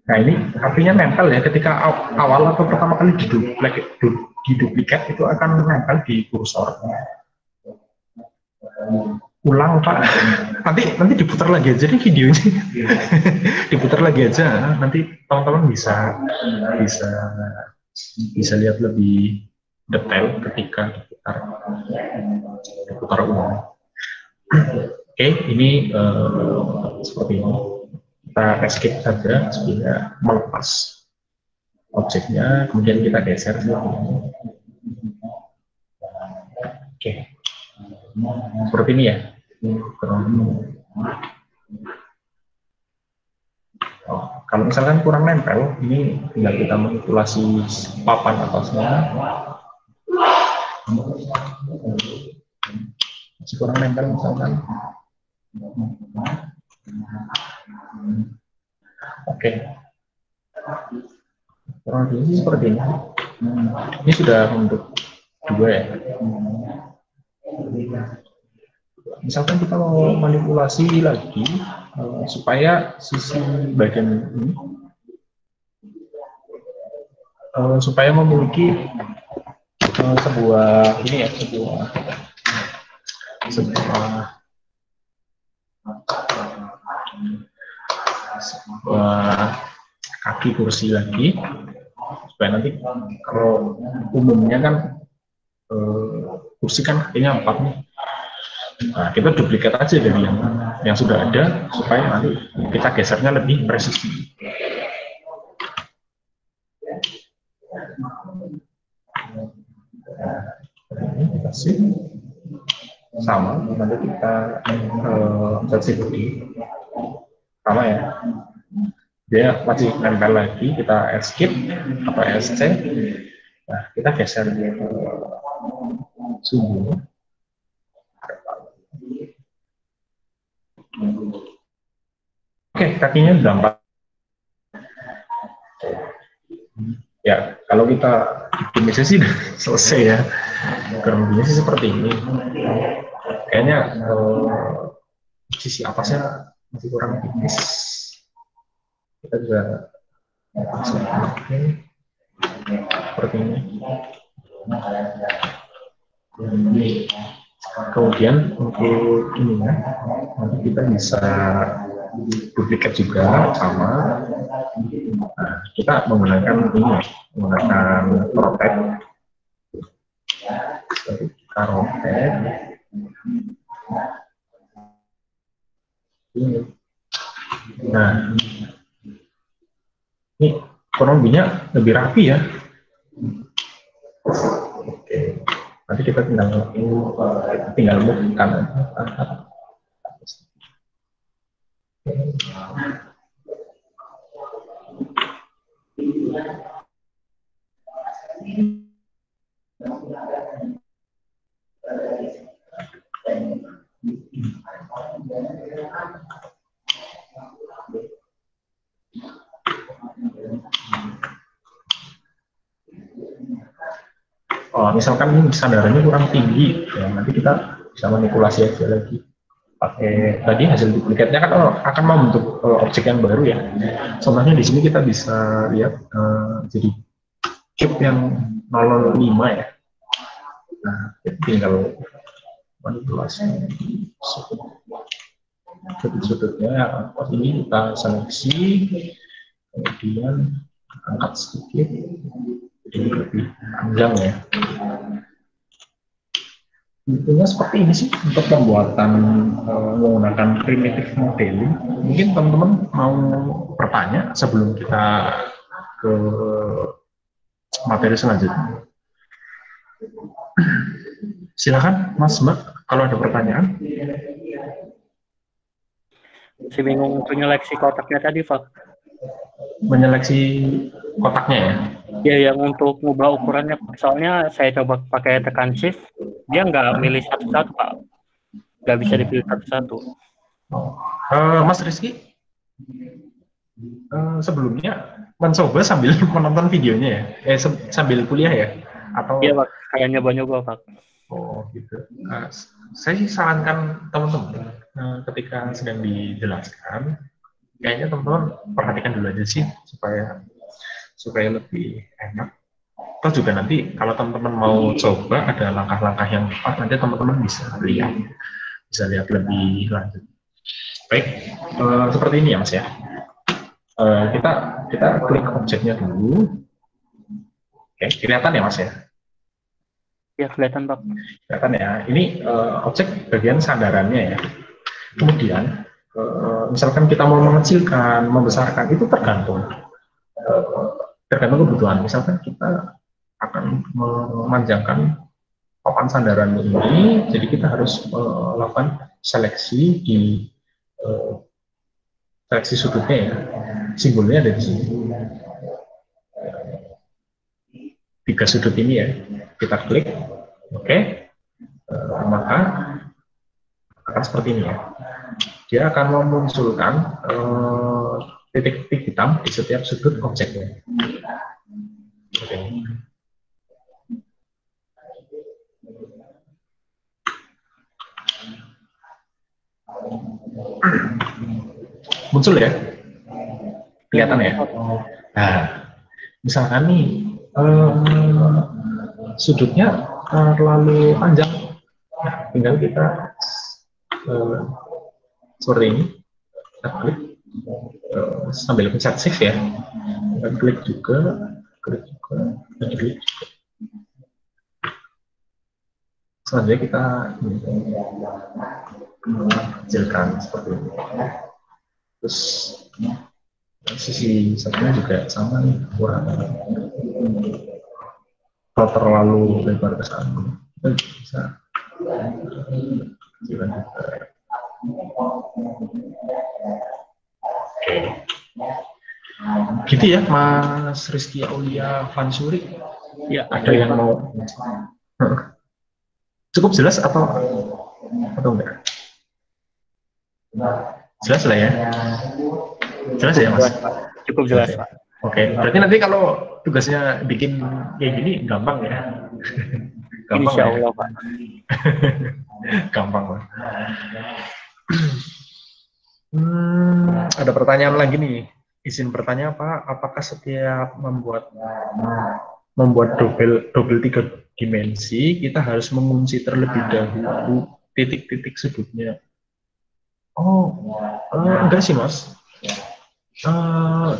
nah ini artinya nempel ya, ketika awal atau pertama kali diduplikat itu akan nempel di kursor. Ulang Pak, nanti diputar lagi aja nih videonya. Diputar lagi aja, nanti teman-teman bisa lihat lebih detail ketika diputar ulang. Oke, ini seperti ini. Kita escape saja supaya melepas objeknya, kemudian kita geser seperti ini. Oke, seperti ini ya. Kalau misalkan kurang nempel, ini tinggal kita manipulasi papan atasnya. Masih kurang nempel misalkan. Oke. Kurang lebih seperti ini. Ini sudah untuk 2 ya. Misalkan kita mau manipulasi lagi supaya sisi bagian ini supaya memiliki sebuah kaki kursi lagi, supaya nanti kalau umumnya kan kursi kan kakinya 4 nih. Nah, kita duplikat aja dari yang sudah ada supaya nanti kita gesernya lebih presisi. Ini kita sih sama, nanti kita sensitivity sama ya. Dia masih nempel lagi, kita escape atau SC. Nah, kita geser sumbu. Oke, kakinya udah 4. Ya, kalau kita bikin sih selesai ya. Kurang lebihnya sih seperti ini. Kayaknya sisi atasnya masih kurang tipis. Kita juga seperti ini. Kemudian untuk ininya nanti kita bisa duplikat juga sama. Nah, kita menggunakan ini, menggunakan rotate. Jadi kita rotate. Nah, ini ekonominya lebih rapi ya. Oke, nanti kita tinggal move kanan. Oh, misalkan ini sandarannya kurang tinggi, ya, nanti kita bisa manipulasi aja lagi. Pakai tadi hasil duplikatnya kan akan membentuk objek yang baru ya. Contohnya di sini kita bisa lihat jadi cube yang 005 ya. Nah, tinggal manipulasi sudut-sudutnya. Ini kita seleksi, kemudian angkat sedikit, jadi lebih panjang ya. Intinya seperti ini sih untuk pembuatan menggunakan primitive modeling. Mungkin teman-teman mau bertanya sebelum kita ke materi selanjutnya. Silakan Mas Mbak kalau ada pertanyaan. Si bingung penyeleksi kotaknya tadi, Pak. Menyeleksi kotaknya ya. Ya, yang untuk ngubah ukurannya, soalnya saya coba pakai tekan shift, dia nggak milih satu-satu, Pak. Nggak bisa dipilih satu-satu. Mas Rizky, sebelumnya mencoba sambil menonton videonya ya, sambil kuliah ya, atau? Iya, Pak, kayak nyoba-nyoba, Pak. Oh gitu. Saya sih sarankan teman-teman ketika sedang dijelaskan, kayaknya teman-teman perhatikan dulu aja sih supaya lebih enak. Atau juga nanti kalau teman-teman mau coba ada langkah-langkah yang tepat, nanti teman-teman bisa lihat lebih lanjut. Baik, seperti ini ya Mas ya. Kita klik objeknya dulu. Oke, kelihatan ya Mas ya? Ya, kelihatan, Pak. Kelihatan ya. Ini objek bagian sandarannya ya. Kemudian misalkan kita mau mengecilkan, membesarkan, itu tergantung kebutuhan. Misalkan kita akan memanjangkan papan sandaran ini, jadi kita harus melakukan seleksi di seleksi sudutnya ya. Simbolnya ada di sini. 3 sudut ini ya. Kita klik, oke. Maka akan seperti ini ya. Dia akan memunculkan titik-titik hitam di setiap sudut objeknya. Oke. Muncul ya? Kelihatan ya? Nah, misalkan nih sudutnya terlalu panjang, nah, tinggal kita seperti ini, kita klik sambil pencet shift ya, kita klik juga, dan klik juga. Selanjutnya kita kecilkan seperti ini. Terus sisi satunya juga sama nih, kurang kalau terlalu lebar ke sana, kita bisa kecilkan juga. Oke. Gitu ya Mas Rizky Aulia Fansuri. Ya, ada yang mau cukup jelas atau enggak? Jelas lah ya. Jelas ya Mas? Cukup jelas, Pak. Oke, berarti nanti kalau tugasnya bikin kayak gini gampang ya? Gampang Insya Allah, ya? Pak. Gampang Pak. Ada pertanyaan lagi nih. Izin bertanya Pak, apakah setiap membuat double 3 dimensi kita harus mengunci terlebih dahulu titik-titik sudutnya? Oh, enggak sih Mas.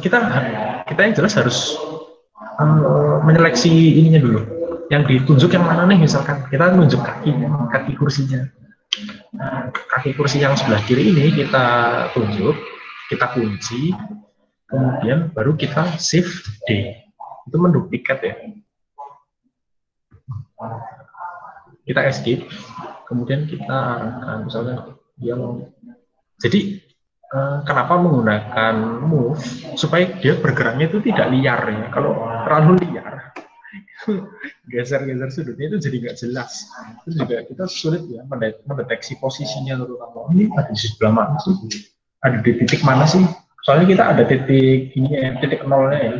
Kita yang jelas harus menyeleksi ininya dulu. Yang ditunjuk yang mana nih, misalkan kita tunjuk kaki kursinya. Kaki kursi yang sebelah kiri ini kita tunjuk, kita kunci, kemudian baru kita shift D. Itu menduplikat ya. Kita escape, kemudian kita arahkan, misalnya dia mau. Jadi kenapa menggunakan move, supaya dia bergeraknya itu tidak liar ya. Kalau terlalu liar, geser-geser sudutnya itu jadi nggak jelas. Terus juga kita sulit ya mendeteksi posisinya, terutama ini ada di sebelah mana sih, ada di titik mana sih. Soalnya kita ada titik ini ya, titik nolnya ya.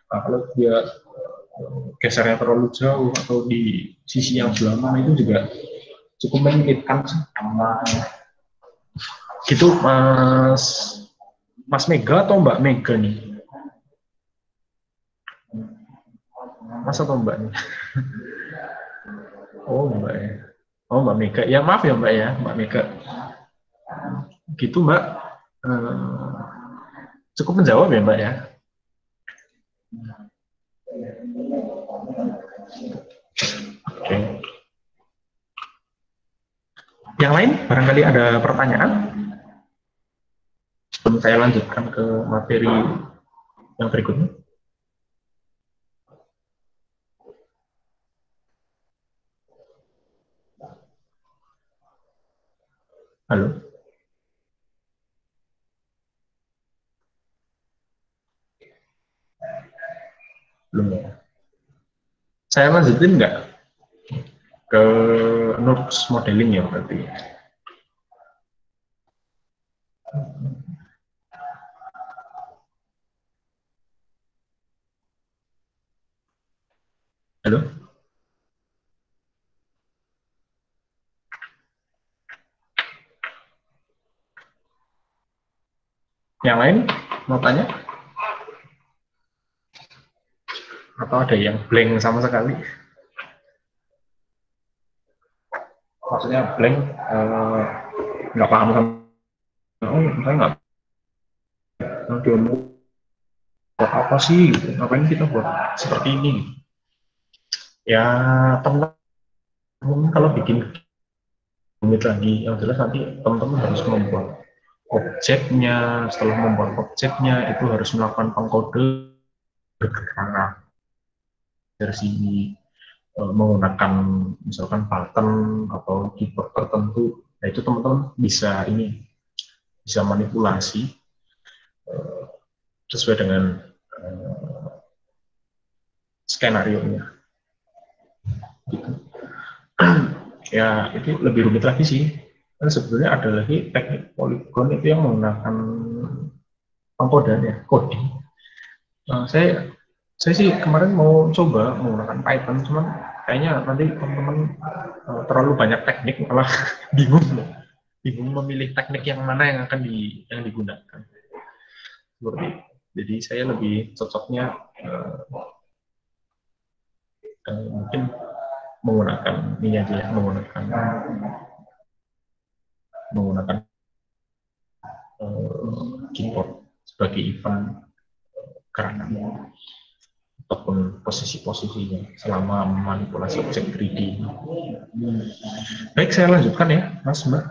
Nah, kalau dia gesernya terlalu jauh atau di sisi yang sebelah mana itu juga cukup menyulitkan sama. Gitu Mas Mega atau Mbak Mega nih? Mas atau Mbak nih? Oh Mbak ya. Oh Mbak Mega. Ya maaf ya Mbak ya, Mbak Mega. Gitu Mbak. Cukup menjawab ya Mbak ya? Oke. Yang lain barangkali ada pertanyaan sebelum saya lanjutkan ke materi yang berikutnya. Halo. Belum ya. Saya lanjutin nggak ke NURBS modeling ya berarti. Halo. Yang lain mau tanya? Atau ada yang blank sama sekali? Maksudnya blank, nggak paham sama. Oh, saya nggak tahu buat apa sih? Gitu. Ngapain kita buat seperti ini? Ya, teman-teman kalau bikin rumit lagi, yang jelas nanti teman-teman harus membuat objeknya. Setelah membuat objeknya, itu harus melakukan pengkode bergerak dari sini, menggunakan misalkan button atau keyboard tertentu. Nah, itu teman-teman bisa manipulasi sesuai dengan skenario-nya. Gitu. Ya, itu lebih rumit lagi sih. Dan sebetulnya ada lagi teknik poligon itu yang menggunakan pengkodean ya, coding. Saya sih kemarin mau coba menggunakan Python, cuman kayaknya nanti teman-teman terlalu banyak teknik malah bingung memilih teknik yang mana yang akan digunakan. Seperti itu. Jadi saya lebih cocoknya mungkin menggunakan ini aja ya, menggunakan keyboard sebagai event gerakan ataupun posisi-posisinya selama manipulasi objek 3D. Baik, saya lanjutkan ya, Mas Mbak.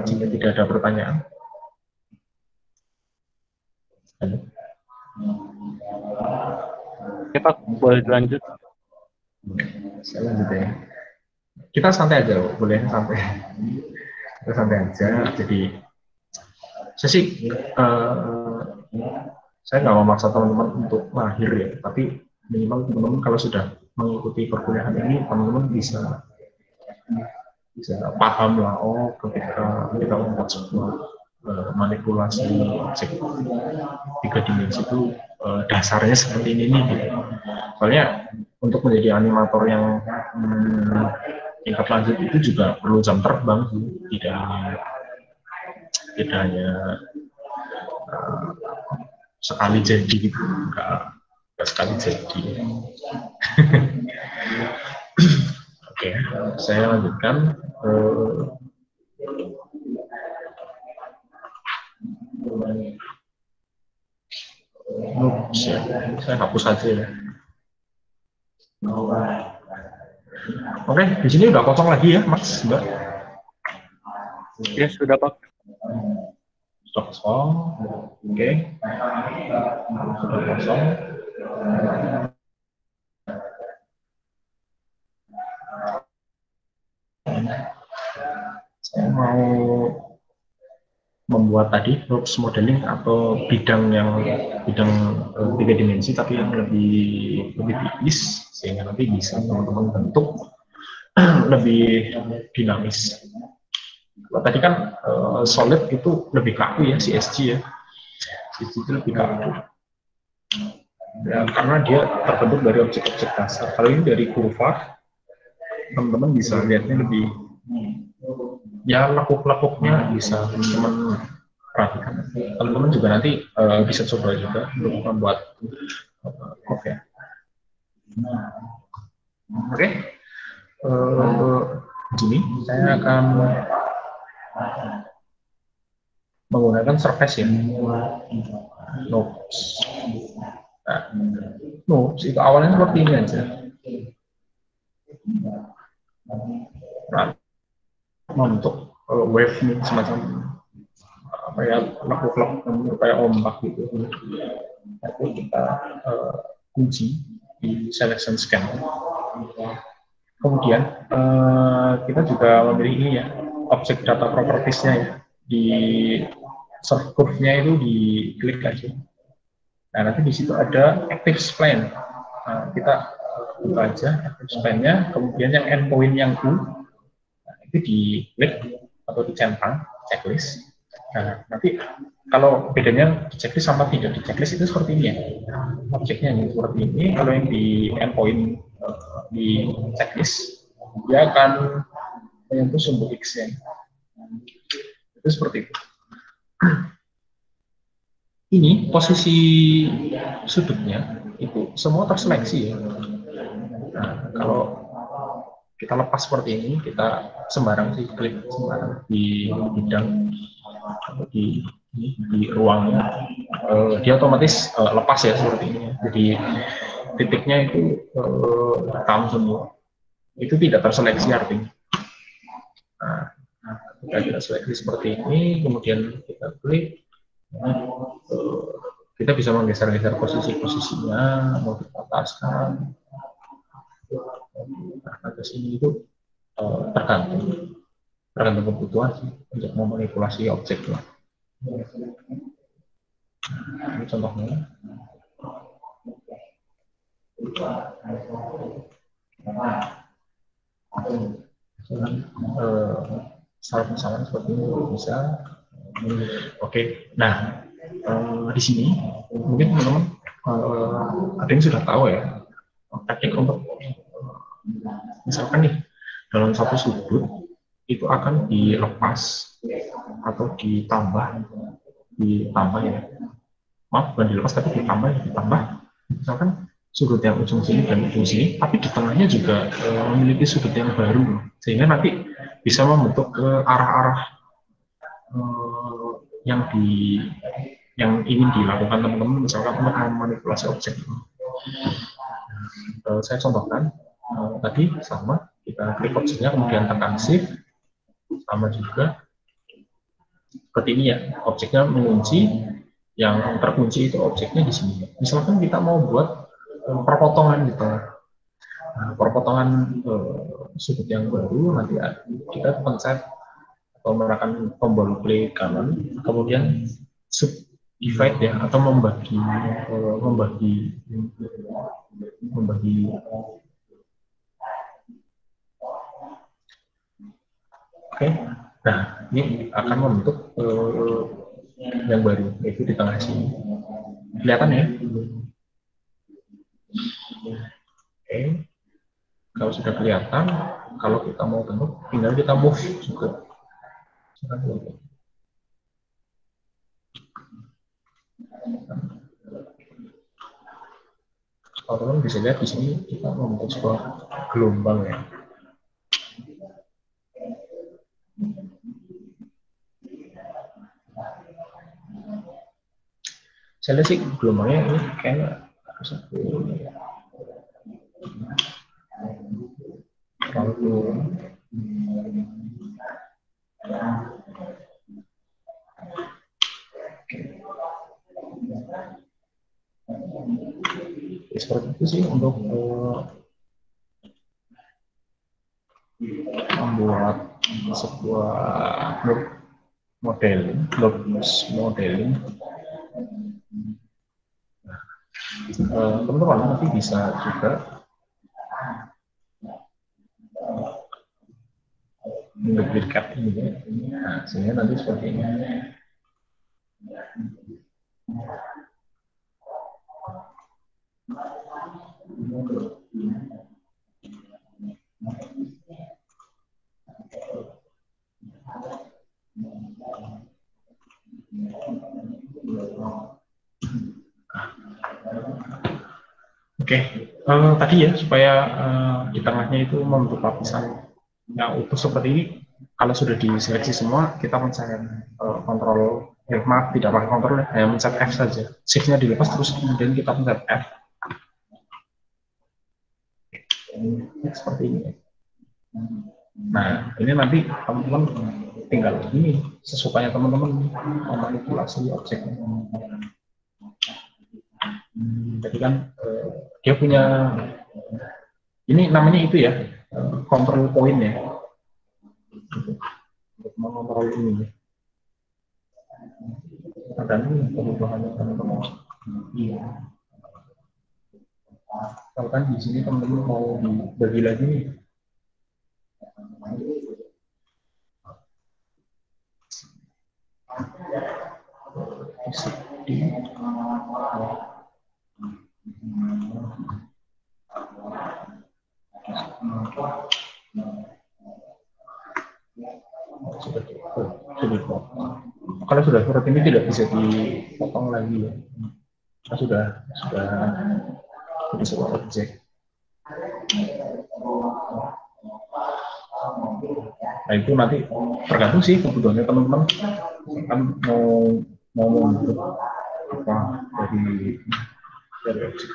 Jika tidak ada pertanyaan. Halo. Oke Pak, boleh lanjut. Saya lanjut ya. Kita santai aja, boleh santai. Kita santai aja. Jadi saya sih saya nggak memaksa teman-teman untuk mahir ya, tapi minimal teman-teman kalau sudah mengikuti perkuliahan ini, teman-teman bisa paham lah, oh ketika kita membuat sebuah manipulasi objek 3 dimensi itu dasarnya seperti ini nih. Gitu. Soalnya untuk menjadi animator yang tingkat lanjut itu juga perlu jam terbang sih, tidak hanya sekali jadi gitu, enggak sekali jadi. Oke, saya lanjutkan. Oops, ya. Saya hapus saja ya. Oke, di sini udah kosong lagi ya, Mas, Mbak? Ya, sudah Pak. Sudah kosong, oke. Sudah kosong. Saya mau membuat tadi NURBS modeling atau bidang 3 dimensi tapi yang lebih tipis sehingga nanti bisa teman-teman bentuk lebih dinamis. Kalau tadi kan solid itu lebih kaku ya, CSG ya. CSG itu lebih kaku. Ya, karena dia terbentuk dari objek-objek dasar. Kalau ini dari kurva, teman-teman bisa lihatnya lebih, ya lekuk-lekuknya bisa teman-teman perhatikan. Teman-teman juga nanti bisa coba juga untuk membuat oke. Oke. Gini, saya akan menggunakan surface ya, NURBS. Nah, no, itu awalnya seperti ini aja. Nah, untuk wave ini semacam apa ya, lekuk-lekuk kayak ombak gitu. Itu kita kunci di selection scan. Kemudian kita juga memiliki ini ya, objek data propertiesnya ya. Di serve curve-nya itu diklik aja. Nah, nanti di situ ada active span. Nah, kita buka aja active span-nya, kemudian yang endpoint yang U, nah, itu diklik atau dicentang checklist. Nah, nanti kalau bedanya di checklist sama tidak di checklist itu seperti ini ya. Objeknya ini seperti ini. Kalau yang di endpoint di checklist, dia akan menyentuh sumbu X nya. Itu seperti itu. Ini posisi sudutnya itu semua terseleksi ya. Nah, kalau kita lepas seperti ini, kita sembarang sih klik sembarang di bidang atau di ruangnya, dia otomatis lepas ya seperti ini. Jadi titiknya itu hitam semua. Itu tidak terseleksi artinya. Nah, kita seleksi seperti ini, kemudian kita klik. Kita bisa menggeser-geser posisi-posisinya, mau ke ataskan, ke sini itu tergantung kebutuhan sih untuk memanipulasi objek lah. Ini contohnya. Salah seperti ini bisa. Oke, nah di sini mungkin teman-teman ada yang sudah tahu ya teknik untuk misalkan nih dalam satu sudut itu akan dilepas atau ditambah ya, maaf bukan dilepas tapi ditambah misalkan sudut yang ujung sini dan ujung sini, tapi di tengahnya juga memiliki sudut yang baru sehingga nanti bisa membentuk ke arah-arah yang ingin dilakukan teman-teman, misalkan untuk memanipulasi objek. Saya contohkan tadi sama, kita klik objeknya kemudian tekan shift, sama juga seperti ini ya, objeknya mengunci, yang terkunci itu objeknya di sini. Misalkan kita mau buat perpotongan gitu, nah, perpotongan sudut yang baru, nanti kita pencet atau menekan tombol play kanan, kemudian subdivide ya, atau membagi. Oke, nah ini akan membentuk yang baru, yaitu di tengah sini. Kelihatan ya? Oke, kalau sudah kelihatan, kalau kita mau bentuk, tinggal kita move juga. Kalau teman bisa lihat di sini kita membentuk sebuah gelombang ya. Saya lihat sih gelombangnya ini kayaknya terlalu seperti itu sih untuk membuat sebuah modeling. Teman-teman nanti bisa juga menduplikasi ini. Nah, sehingga nanti seperti ini. Oke, tadi ya supaya di tengahnya itu membentuk lapisan yang utuh seperti ini. Kalau sudah diseleksi semua, kita mencari kontrol maaf, tidak pakai kontrol, hanya mencet F saja. Shift-nya dilepas terus kemudian kita mencet F. Seperti ini. Nah, ini nanti teman-teman tinggal ini sesukanya teman-teman memanipulasi objeknya. Jadi kan dia punya ini namanya itu ya, control point ya, untuk mengontrol ini. Dan ini kebutuhannya teman-teman. Iya. Kalau kan di sini teman-teman mau dibagi lagi nih. Kalau sudah seperti ini tidak bisa dipotong lagi ya. Sudah jadi sebuah objek. Nah itu nanti tergantung sih kebutuhannya teman-teman kan mau membentuk apa dari objek.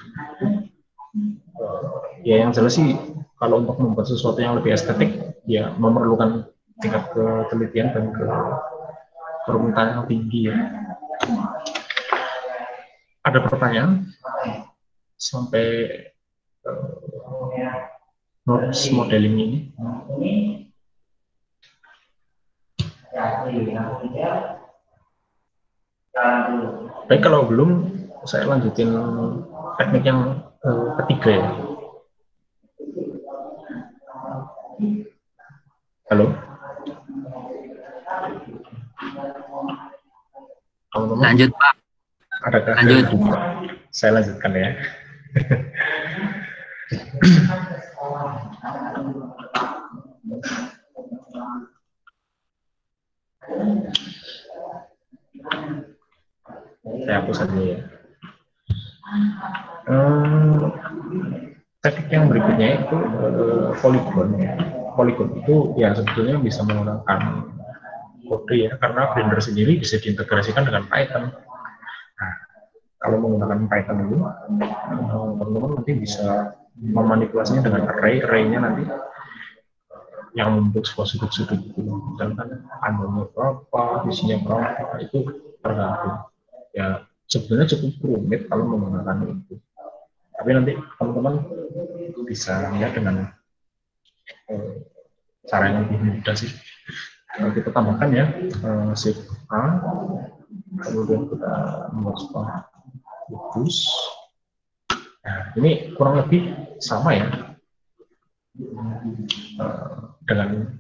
Ya yang jelas sih kalau untuk membuat sesuatu yang lebih estetik ya memerlukan tingkat ketelitian dan kerumitan yang tinggi ya. Ada pertanyaan sampai nodes modeling ini? Baik, kalau belum saya lanjutin teknik yang ketiga ya. Halo? Lanjut Pak. Adakah lanjut? Saya lanjutkan ya. Saya hapus saja ya. Teknik yang berikutnya itu polygon. Polygon itu ya sebetulnya bisa menggunakan kode ya, karena Blender sendiri bisa diintegrasikan dengan Python. Nah, kalau menggunakan Python itu, teman-teman nanti bisa memanipulasinya dengan array-nya nanti yang membentuk sebuah sudut-sudut itu. Misalkan panjangnya berapa, isinya berapa, itu tergantung. Ya, sebenarnya cukup rumit kalau menggunakan itu. Tapi nanti teman-teman bisa lihat dengan cara yang lebih mudah sih. Kita tambahkan ya, shift A, kemudian kita membuat sebuah kubus. Nah, ini kurang lebih sama ya dengan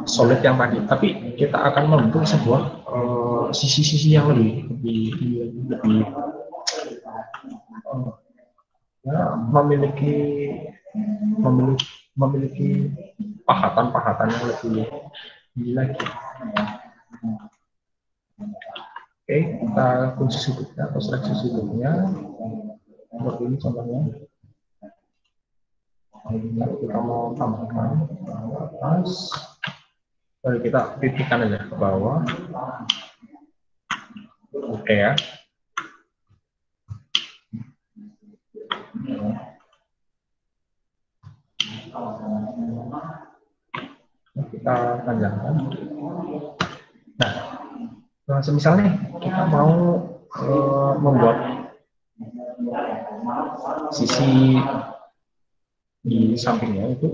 solid yang tadi, tapi kita akan membentuk sebuah sisi-sisi yang lebih ya, memiliki pahatan-pahatan yang lebih tinggi lagi. Oke, kita kunci sudutnya atau seleksi sudutnya seperti ini contohnya. Kalau kita mau tambahkan ke atas, lalu kita titikkan aja ke bawah. Oke ya. Kita panjangkan. Nah, misalnya kita mau membuat sisi di sampingnya itu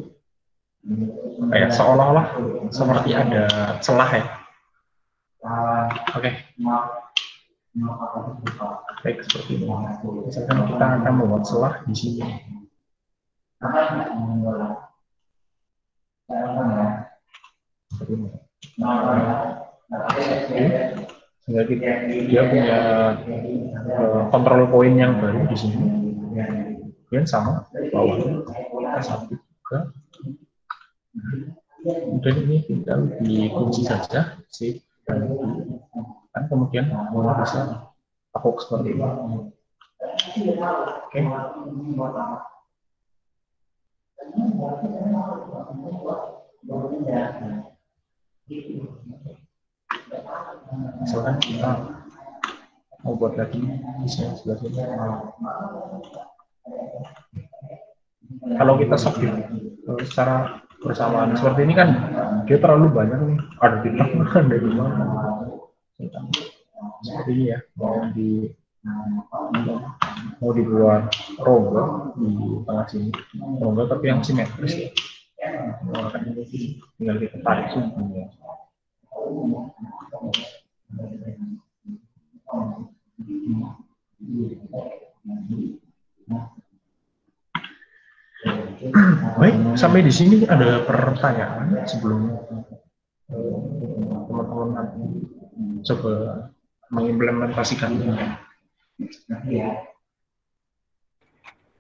kayak seolah-olah seperti ada celah ya. Oke. Baik, seperti ini. Misalkan kita akan membuat celah di sini. Seperti ini. Sehingga dia punya control point yang baru di sini. Kemudian sama bawahnya kita satu juga. Kemudian ini tinggal dikunci saja shift dan kan kemudian bisa takuk seperti ini. Oke. misalkan kita mau buat lagi misalnya sebelah sini. Kalau kita submit secara bersamaan seperti ini kan dia terlalu banyak nih, ada di tengah, ada di mana, seperti ini ya, mau dibuat rongga di tengah sini, rongga tapi yang simetris ya. Tinggal kita tarik sumbunya. Baik, sampai di sini ada pertanyaan sebelum teman-teman nanti coba mengimplementasikannya.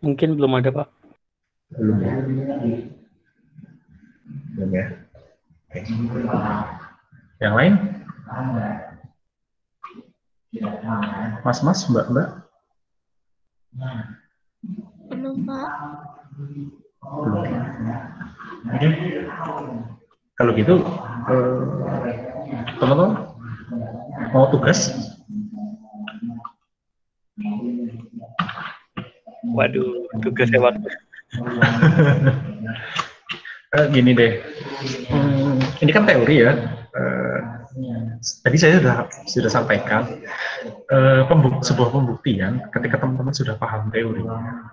Mungkin belum ada, Pak. Belum ya? Belum ya? Oke. Yang lain? Mas, Mbak? Belum, Pak. Belum. Oke. Kalau gitu, teman-teman mau tugas? Waduh, tugasnya waktu. Gini deh, ini kan teori ya. Tadi saya sudah sampaikan sebuah pembuktian ketika teman-teman sudah paham teorinya.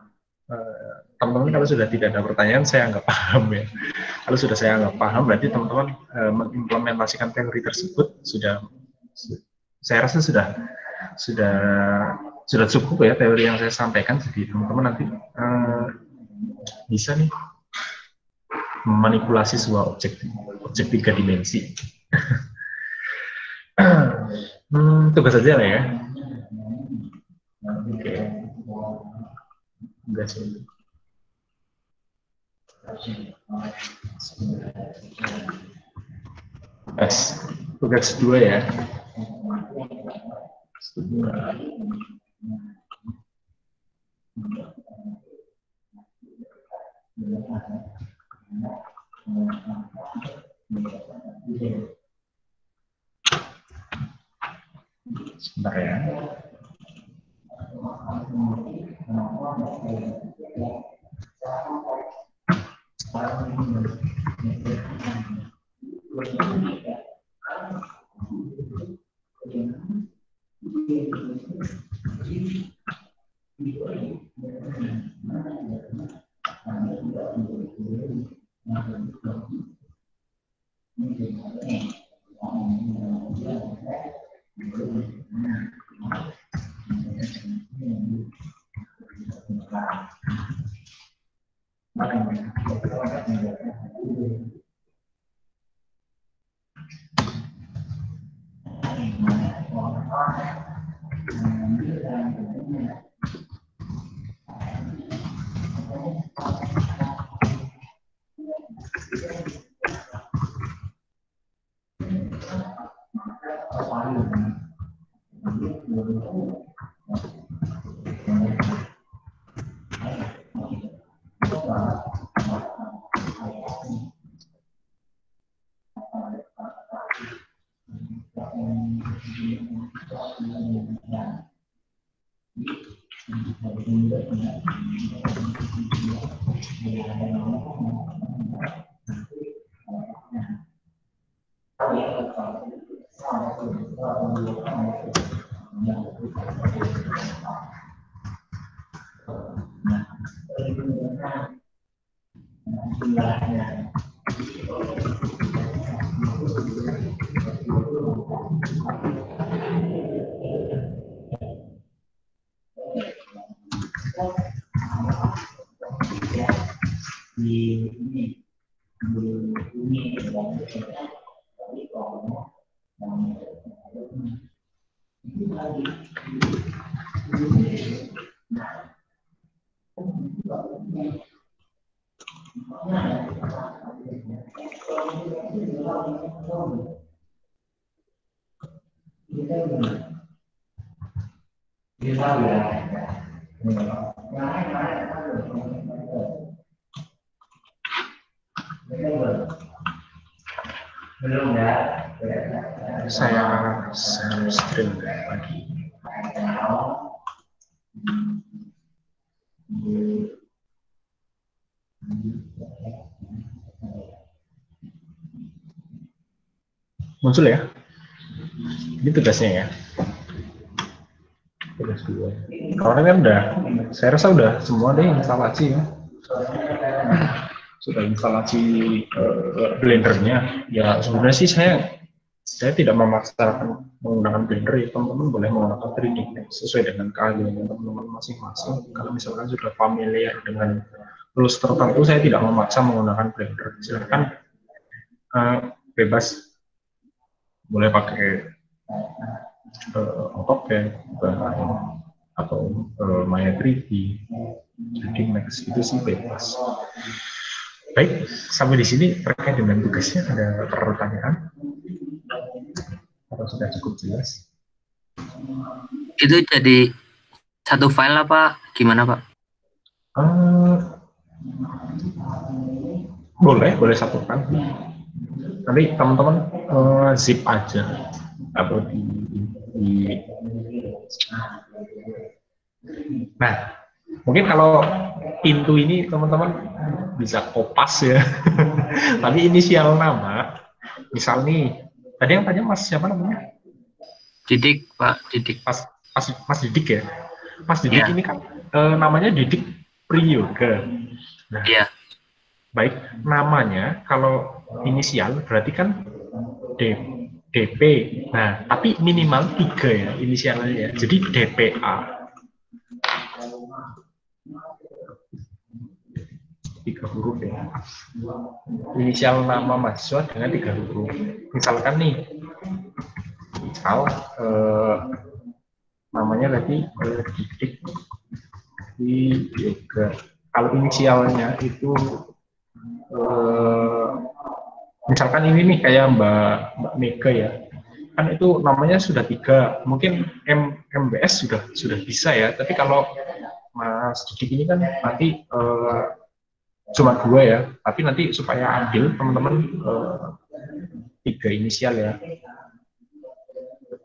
Teman-teman kalau sudah tidak ada pertanyaan, saya anggap paham ya. Kalau sudah saya anggap paham, berarti teman-teman mengimplementasikan teori tersebut saya rasa sudah cukup ya teori yang saya sampaikan. Jadi teman-teman nanti bisa nih memanipulasi sebuah objek 3 dimensi. Tugas saja lah ya. Oke. Tugas ini. Tugas 2 ya. Sebentar ya. Saya share screen lagi. Muncul ya? Ini tugasnya ya. Tugas 2. Kemarin kan udah, saya rasa udah semua deh instalasi ya. Sudah instalasi Blender-nya. Ya sebenarnya sih saya tidak memaksakan menggunakan Blender, ya teman-teman boleh menggunakan 3D sesuai dengan keahlian teman-teman masing-masing. Kalau misalkan sudah familiar dengan tools tertentu, saya tidak memaksa menggunakan Blender. Silakan bebas, boleh pakai AutoCAD atau Maya 3D, 3D Max, itu sih bebas. Baik, sampai di sini terkait dengan tugasnya ada pertanyaan? Atau sudah cukup jelas? Itu jadi satu file apa gimana Pak? Boleh satukan. Nanti teman-teman zip aja atau Nah, mungkin kalau pintu ini teman-teman bisa kopas ya. Tapi inisial nama, misal nih, tadi yang tanya Mas siapa namanya? Didik Pak, Didik. Mas Didik ya. Mas Didik ini kan namanya Didik Priyoga. Nah, baik, namanya kalau inisial berarti kan DP. Nah, tapi minimal 3 ya inisialnya ya. Jadi DPA. 3 huruf ya. Inisial nama mahasiswa dengan 3 huruf. Misalkan nih, namanya tadi Didik Priyoga. Kalau inisialnya itu misalkan ini nih kayak Mbak Mega ya, kan itu namanya sudah 3, mungkin MBS sudah bisa ya, tapi kalau Mas Didik ini kan nanti cuma 2 ya, tapi nanti supaya adil teman-teman 3 inisial ya.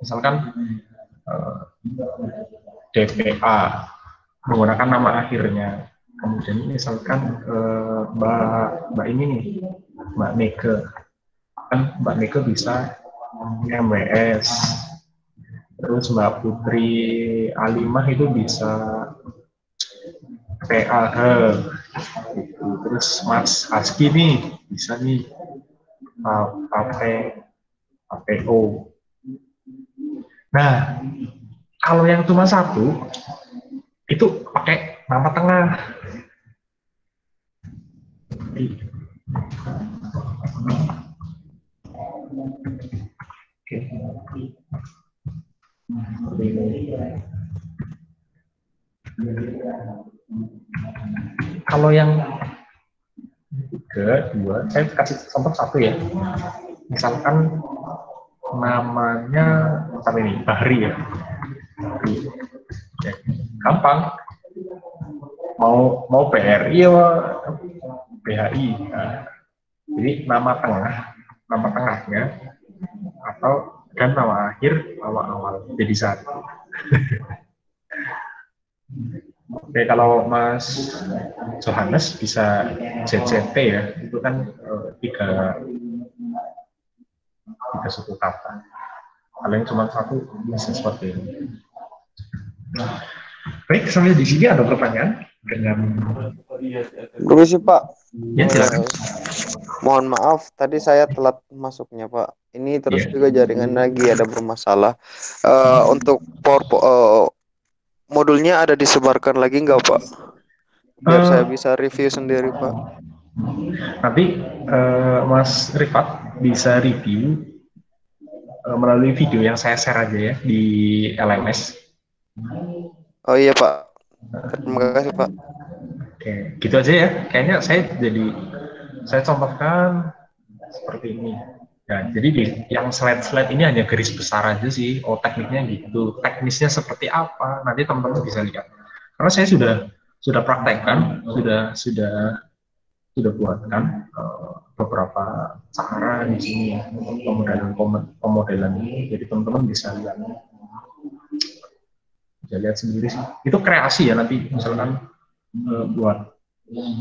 Misalkan DPA menggunakan nama akhirnya, kemudian misalkan Mbak ini nih, Mbak Mega, kan Mbak Mega bisa MWS, terus Mbak Putri Alimah itu bisa PAH, gitu. Terus Mas Aski nih bisa nih PAPO. Nah, kalau yang cuma 1 itu pakai nama tengah. Oke. Kalau yang 3, 2, saya kasih contoh 1 ya. Misalkan namanya apa ini? Bahri ya. Ya, gampang. Mau BRI ya BHI. Nah, jadi nama tengahnya atau dan nama akhir, nama awal jadi 1. Oke, kalau Mas Johannes bisa JCT ya, itu kan 3 suku kata. Kalau yang cuma 1 bisa seperti ini. Baik, sampai di sini ada pertanyaan dengan Permisi Pak. Ya, silakan. Mohon maaf, tadi saya telat masuknya Pak. Ini terus juga jaringan lagi ada bermasalah. Untuk modulnya ada disebarkan lagi nggak Pak? Biar saya bisa review sendiri Pak. Nanti Mas Rifat bisa review melalui video yang saya share aja ya di LMS. Oh iya Pak. Terima kasih Pak. Oke, gitu aja ya. Kayaknya saya contohkan seperti ini. Ya, jadi yang slide-slide ini hanya garis besar aja sih. Oh, tekniknya gitu. Teknisnya seperti apa? Nanti teman-teman bisa lihat. Karena saya sudah praktekkan, sudah buatkan beberapa cara di sini ya untuk pemodelan ini. Jadi teman-teman bisa lihat sendiri sih. Itu kreasi ya nanti misalkan buat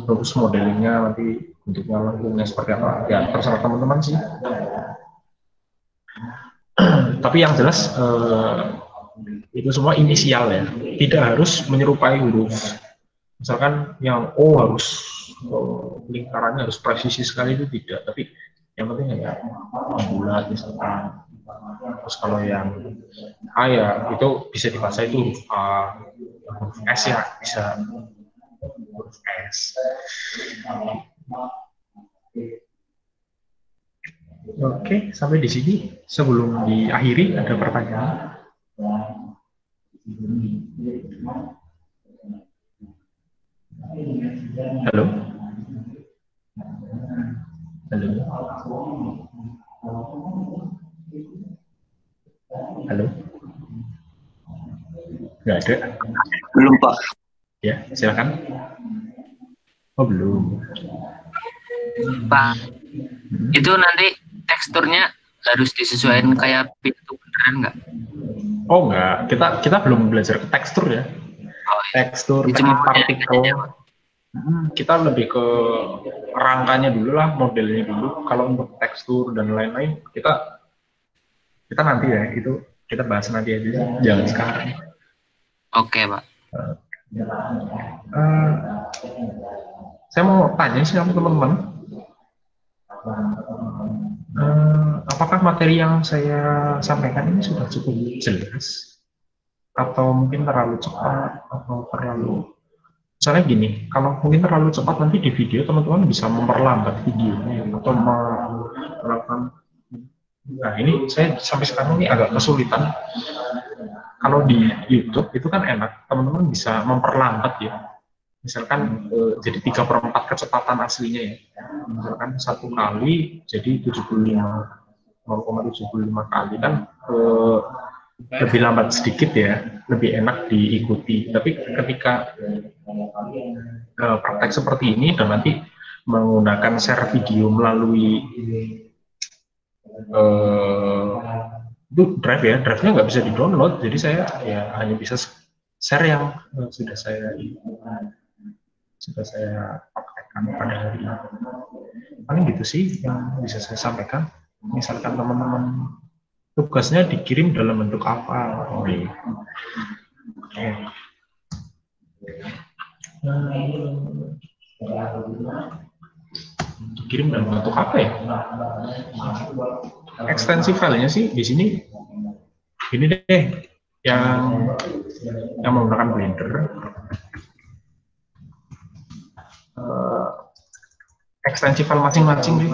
terus modelingnya nanti bentuknya lengkungnya seperti apa ya terserah teman-teman sih. Tapi yang jelas itu semua inisial ya, tidak harus menyerupai huruf. Misalkan yang O harus lingkarannya harus presisi sekali, itu tidak, tapi yang penting ya bulat misalkan. Terus kalau yang A ya itu bisa dibaca itu huruf A, huruf S ya bisa huruf S. Oke, sampai di sini. Sebelum diakhiri, ada pertanyaan? Halo? Halo? Halo? Nggak ada? Belum, Pak. Ya, silakan. Oh, belum. Pak, itu nanti teksturnya harus disesuaikan kayak pintu beneran nggak? Oh, enggak. Kita belum belajar ke tekstur ya. Oh, Tekstur, cuma partikel. Kita lebih ke rangkanya dulu lah, modelnya dulu. Kalau untuk tekstur dan lain-lain, kita nanti ya, itu kita bahas nanti aja, jangan sekarang. Oke, Pak. Saya mau tanya sih sama teman-teman, apakah materi yang saya sampaikan ini sudah cukup jelas? Atau mungkin terlalu cepat, atau terlalu... Misalnya gini, kalau mungkin terlalu cepat nanti di video teman-teman bisa memperlambat videonya atau melakukan. Nah ini saya sampai sekarang ini agak kesulitan. Kalau di YouTube itu kan enak, teman-teman bisa memperlambat ya. Misalkan jadi 3/4 kecepatan aslinya ya. Misalkan 1 kali jadi 0,75 kali kan lebih lambat sedikit ya, lebih enak diikuti. Tapi ketika praktek seperti ini dan nanti menggunakan share video melalui itu drive ya, drive-nya nggak bisa di-download, jadi saya ya hanya bisa share yang sudah saya praktekkan pada hari ini. Paling gitu sih yang bisa saya sampaikan. Misalkan teman-teman tugasnya dikirim dalam bentuk apa? Oke. Dikirim dalam bentuk apa ya? Ekstensi filenya sih di sini ini deh, yang menggunakan Blender. Ekstensi file masing-masing deh.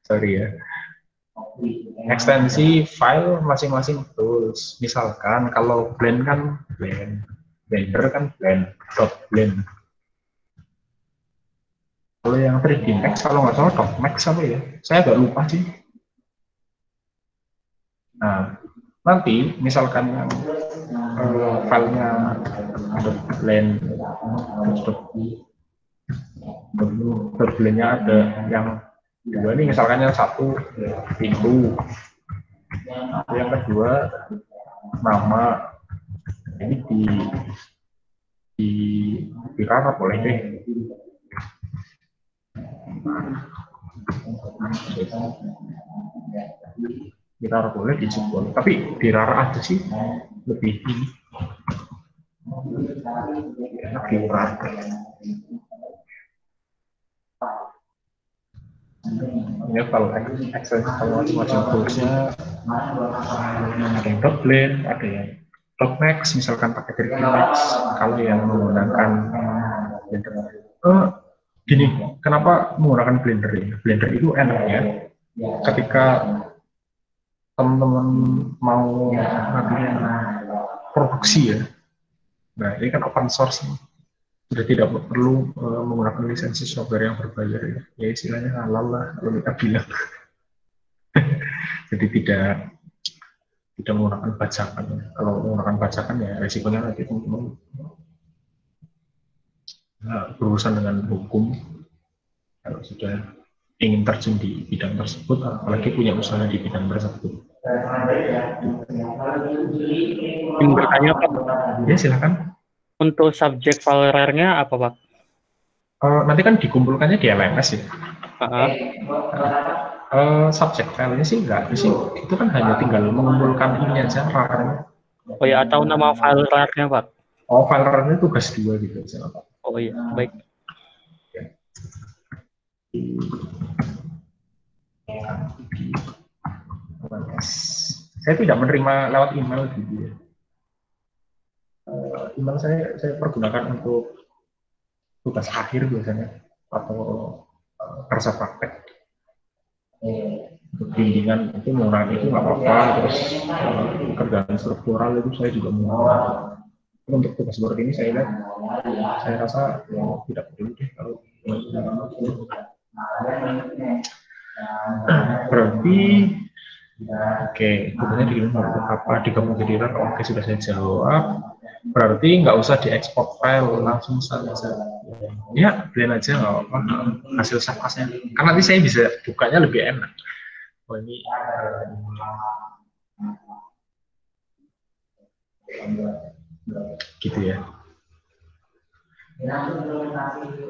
Sorry ya. Ekstensi file masing-masing tools. Misalkan kalau blend kan Blender kan blend. Kalau yang 3D Max kalau nggak salah Max apa ya? Saya agak lupa sih. Nah, nanti misalkan yang filenya ada blend, blendnya ada yang 2 nih, misalkan yang 1 pintu, yang kedua nama, ini di rara boleh deh. Di rara boleh, dijebol, tapi di rara aja sih lebih ini enak di rara. Ya kalau ekstensi kalau macam toolsnya ada yang blend, ada yang max, misalkan pakai 3D Max. Kalau yang menggunakan Blender, gini, kenapa menggunakan Blender ini? Blender itu enaknya ketika teman-teman mau ngambil produksi ya. Nah ini kan open source nih. sudah tidak perlu menggunakan lisensi software yang berbayar ya. Ya istilahnya halal lah kalau kita bilang. Jadi tidak menggunakan bajakan. Kalau menggunakan bajakan ya resikonya nanti teman-teman berurusan dengan hukum kalau sudah ingin terjun di bidang tersebut, apalagi punya usaha di bidang tersebut. Ingin bertanya Pak, Ya silakan. untuk subjek file rare-nya apa Pak? Nanti kan dikumpulkannya di LMS ya. Subjek filenya sih enggak sih, itu kan hanya tinggal mengumpulkan ini aja RAR. Oh ya, atau nama file rare-nya Pak? Oh, file RAR-nya tugas 2 gitu aja Pak. Oh iya, baik. Saya tidak menerima lewat email gitu ya. Email saya pergunakan untuk tugas akhir biasanya atau kerja praktek. Untuk bimbingan itu menggunakan itu nggak apa-apa, terus kerjaan struktural itu saya juga menggunakan. Untuk tugas seperti ini saya rasa tidak perlu deh kalau berarti oke, kemudian dikirim untuk apa, digabung jadi RAR, oke sudah saya jawab. Berarti nggak usah diekspor file, langsung saja. Ya, blend aja nggak apa-apa, hasil sapasnya. Karena nanti saya bisa bukanya lebih enak. Oh ini gitu ya.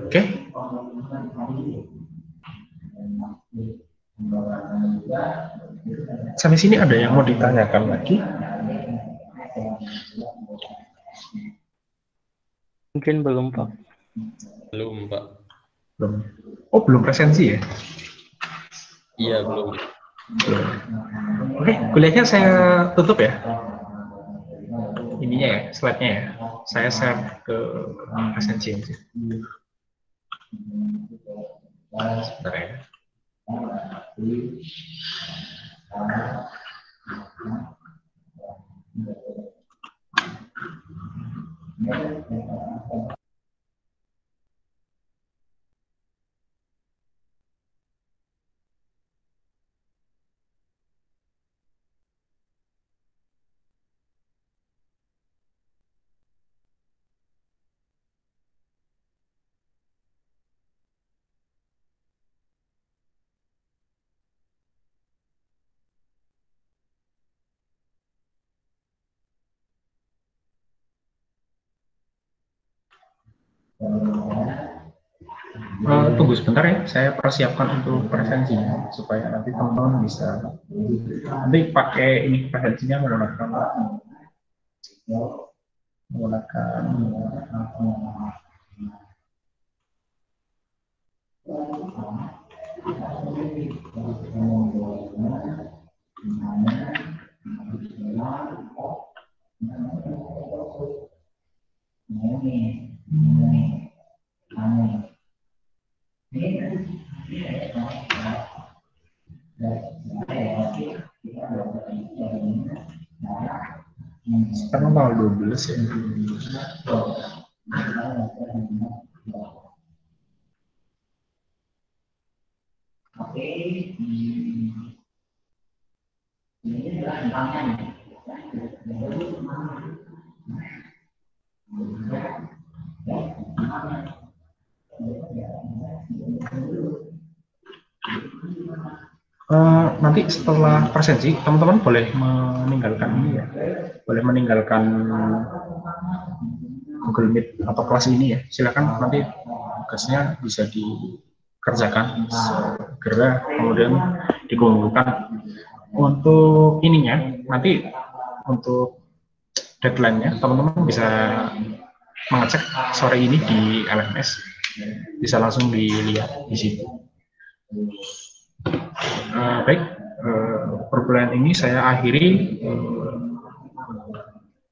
Oke. Sampai sini ada yang mau ditanyakan lagi? Mungkin belum Pak. Belum, Pak. Belum. Oh, belum presensi ya? Iya, belum. Oke, kuliahnya saya tutup ya. Ininya ya, slide-nya ya. Saya share ke presensi aja. Sebentar ya. Tunggu sebentar ya, saya persiapkan untuk presensinya supaya nanti teman-teman bisa nanti pakai ini presensinya menggunakan sekarang tanggal 12 ya. Nanti setelah presensi teman-teman boleh meninggalkan ini ya, boleh meninggalkan Google Meet atau kelas ini ya. Silakan nanti tugasnya bisa dikerjakan segera, kemudian dikumpulkan. Untuk ininya nanti untuk deadline-nya teman-teman bisa mengecek sore ini di LMS, bisa langsung dilihat di situ. Baik, perkuliahan ini saya akhiri.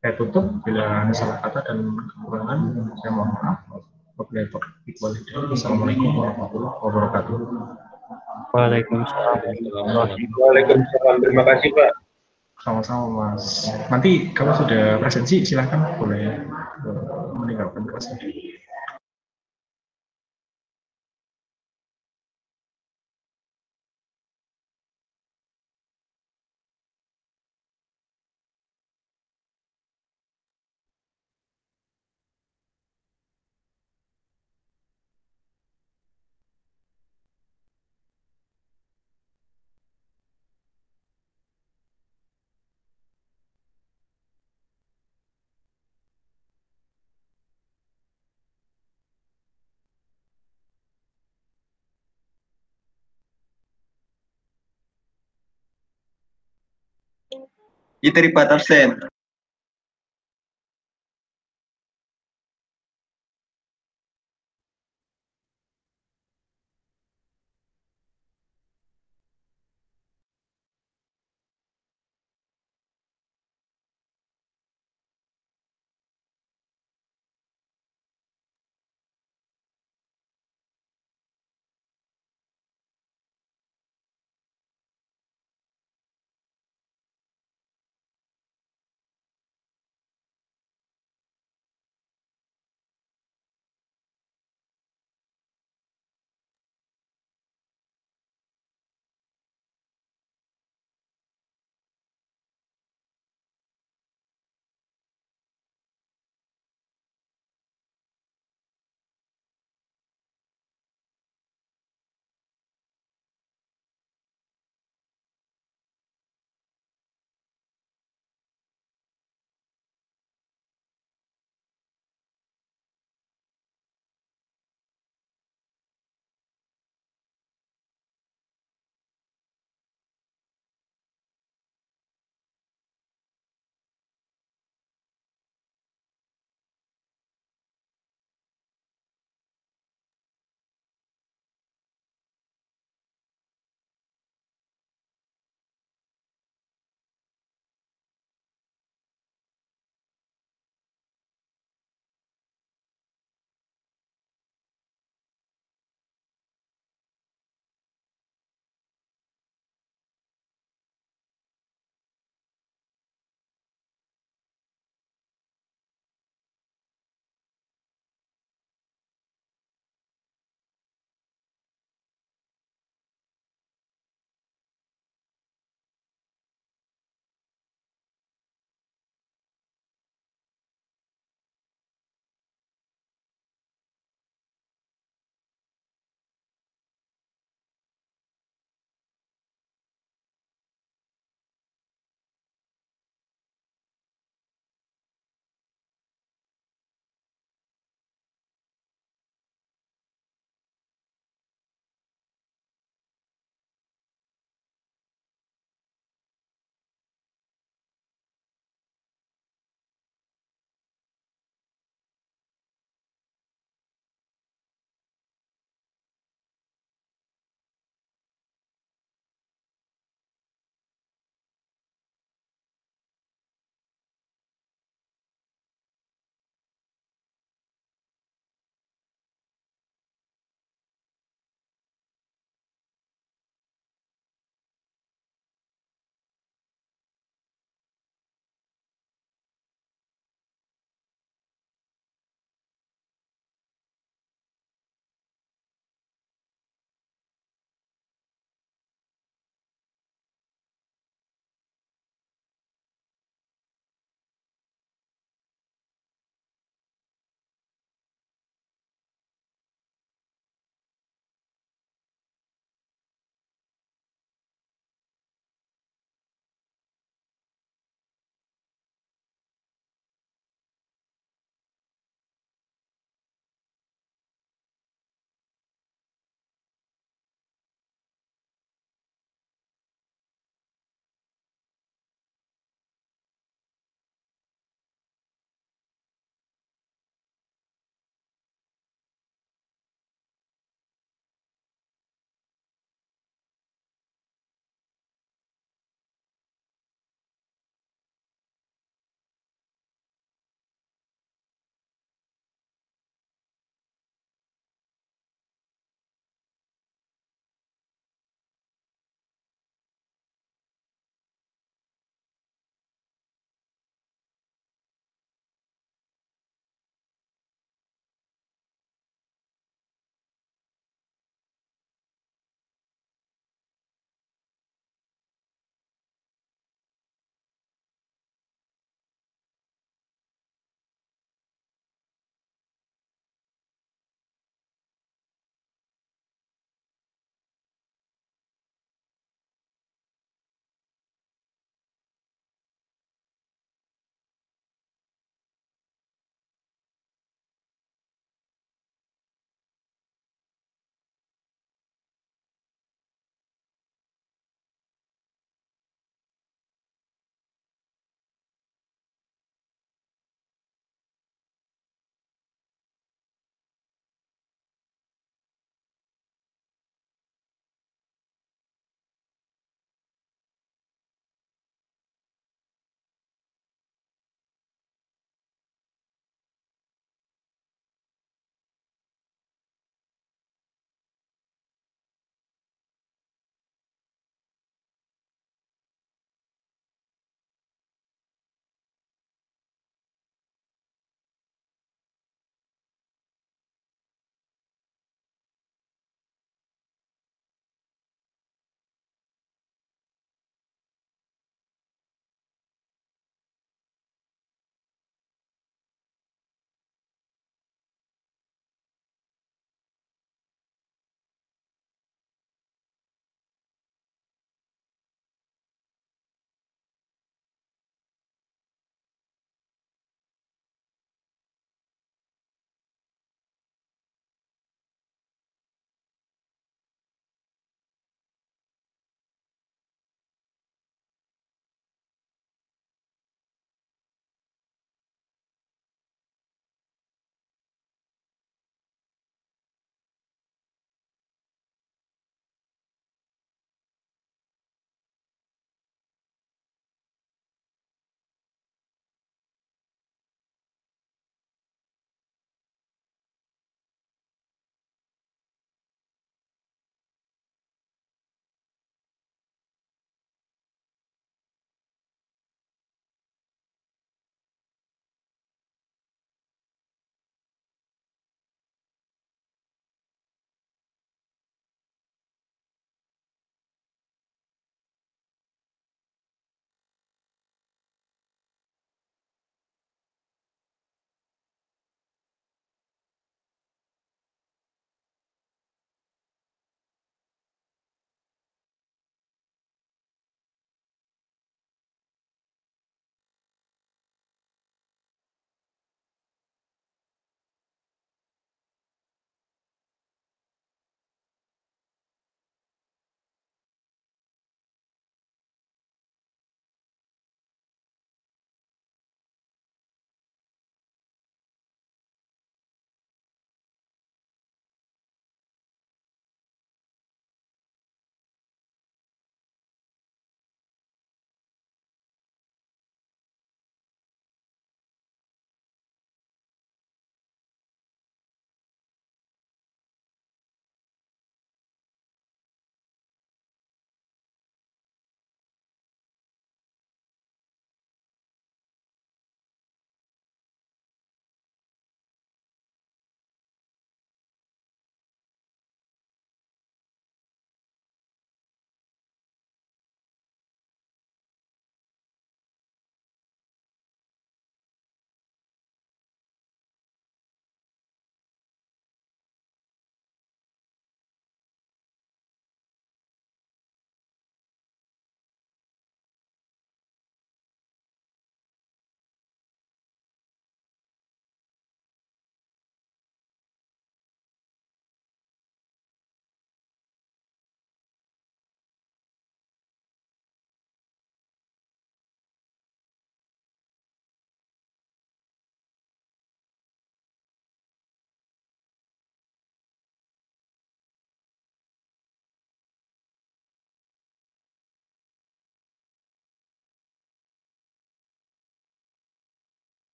Saya tutup. Bila ada salah kata dan kekurangan, saya mohon maaf. Wassalamualaikum warahmatullahi wabarakatuh. Waalaikumsalam. Waalaikumsalam. Terima kasih, Pak. Sama-sama, Mas. Nanti kalau sudah presensi, silahkan boleh meninggalkan kelas ini. Itu ribat absen.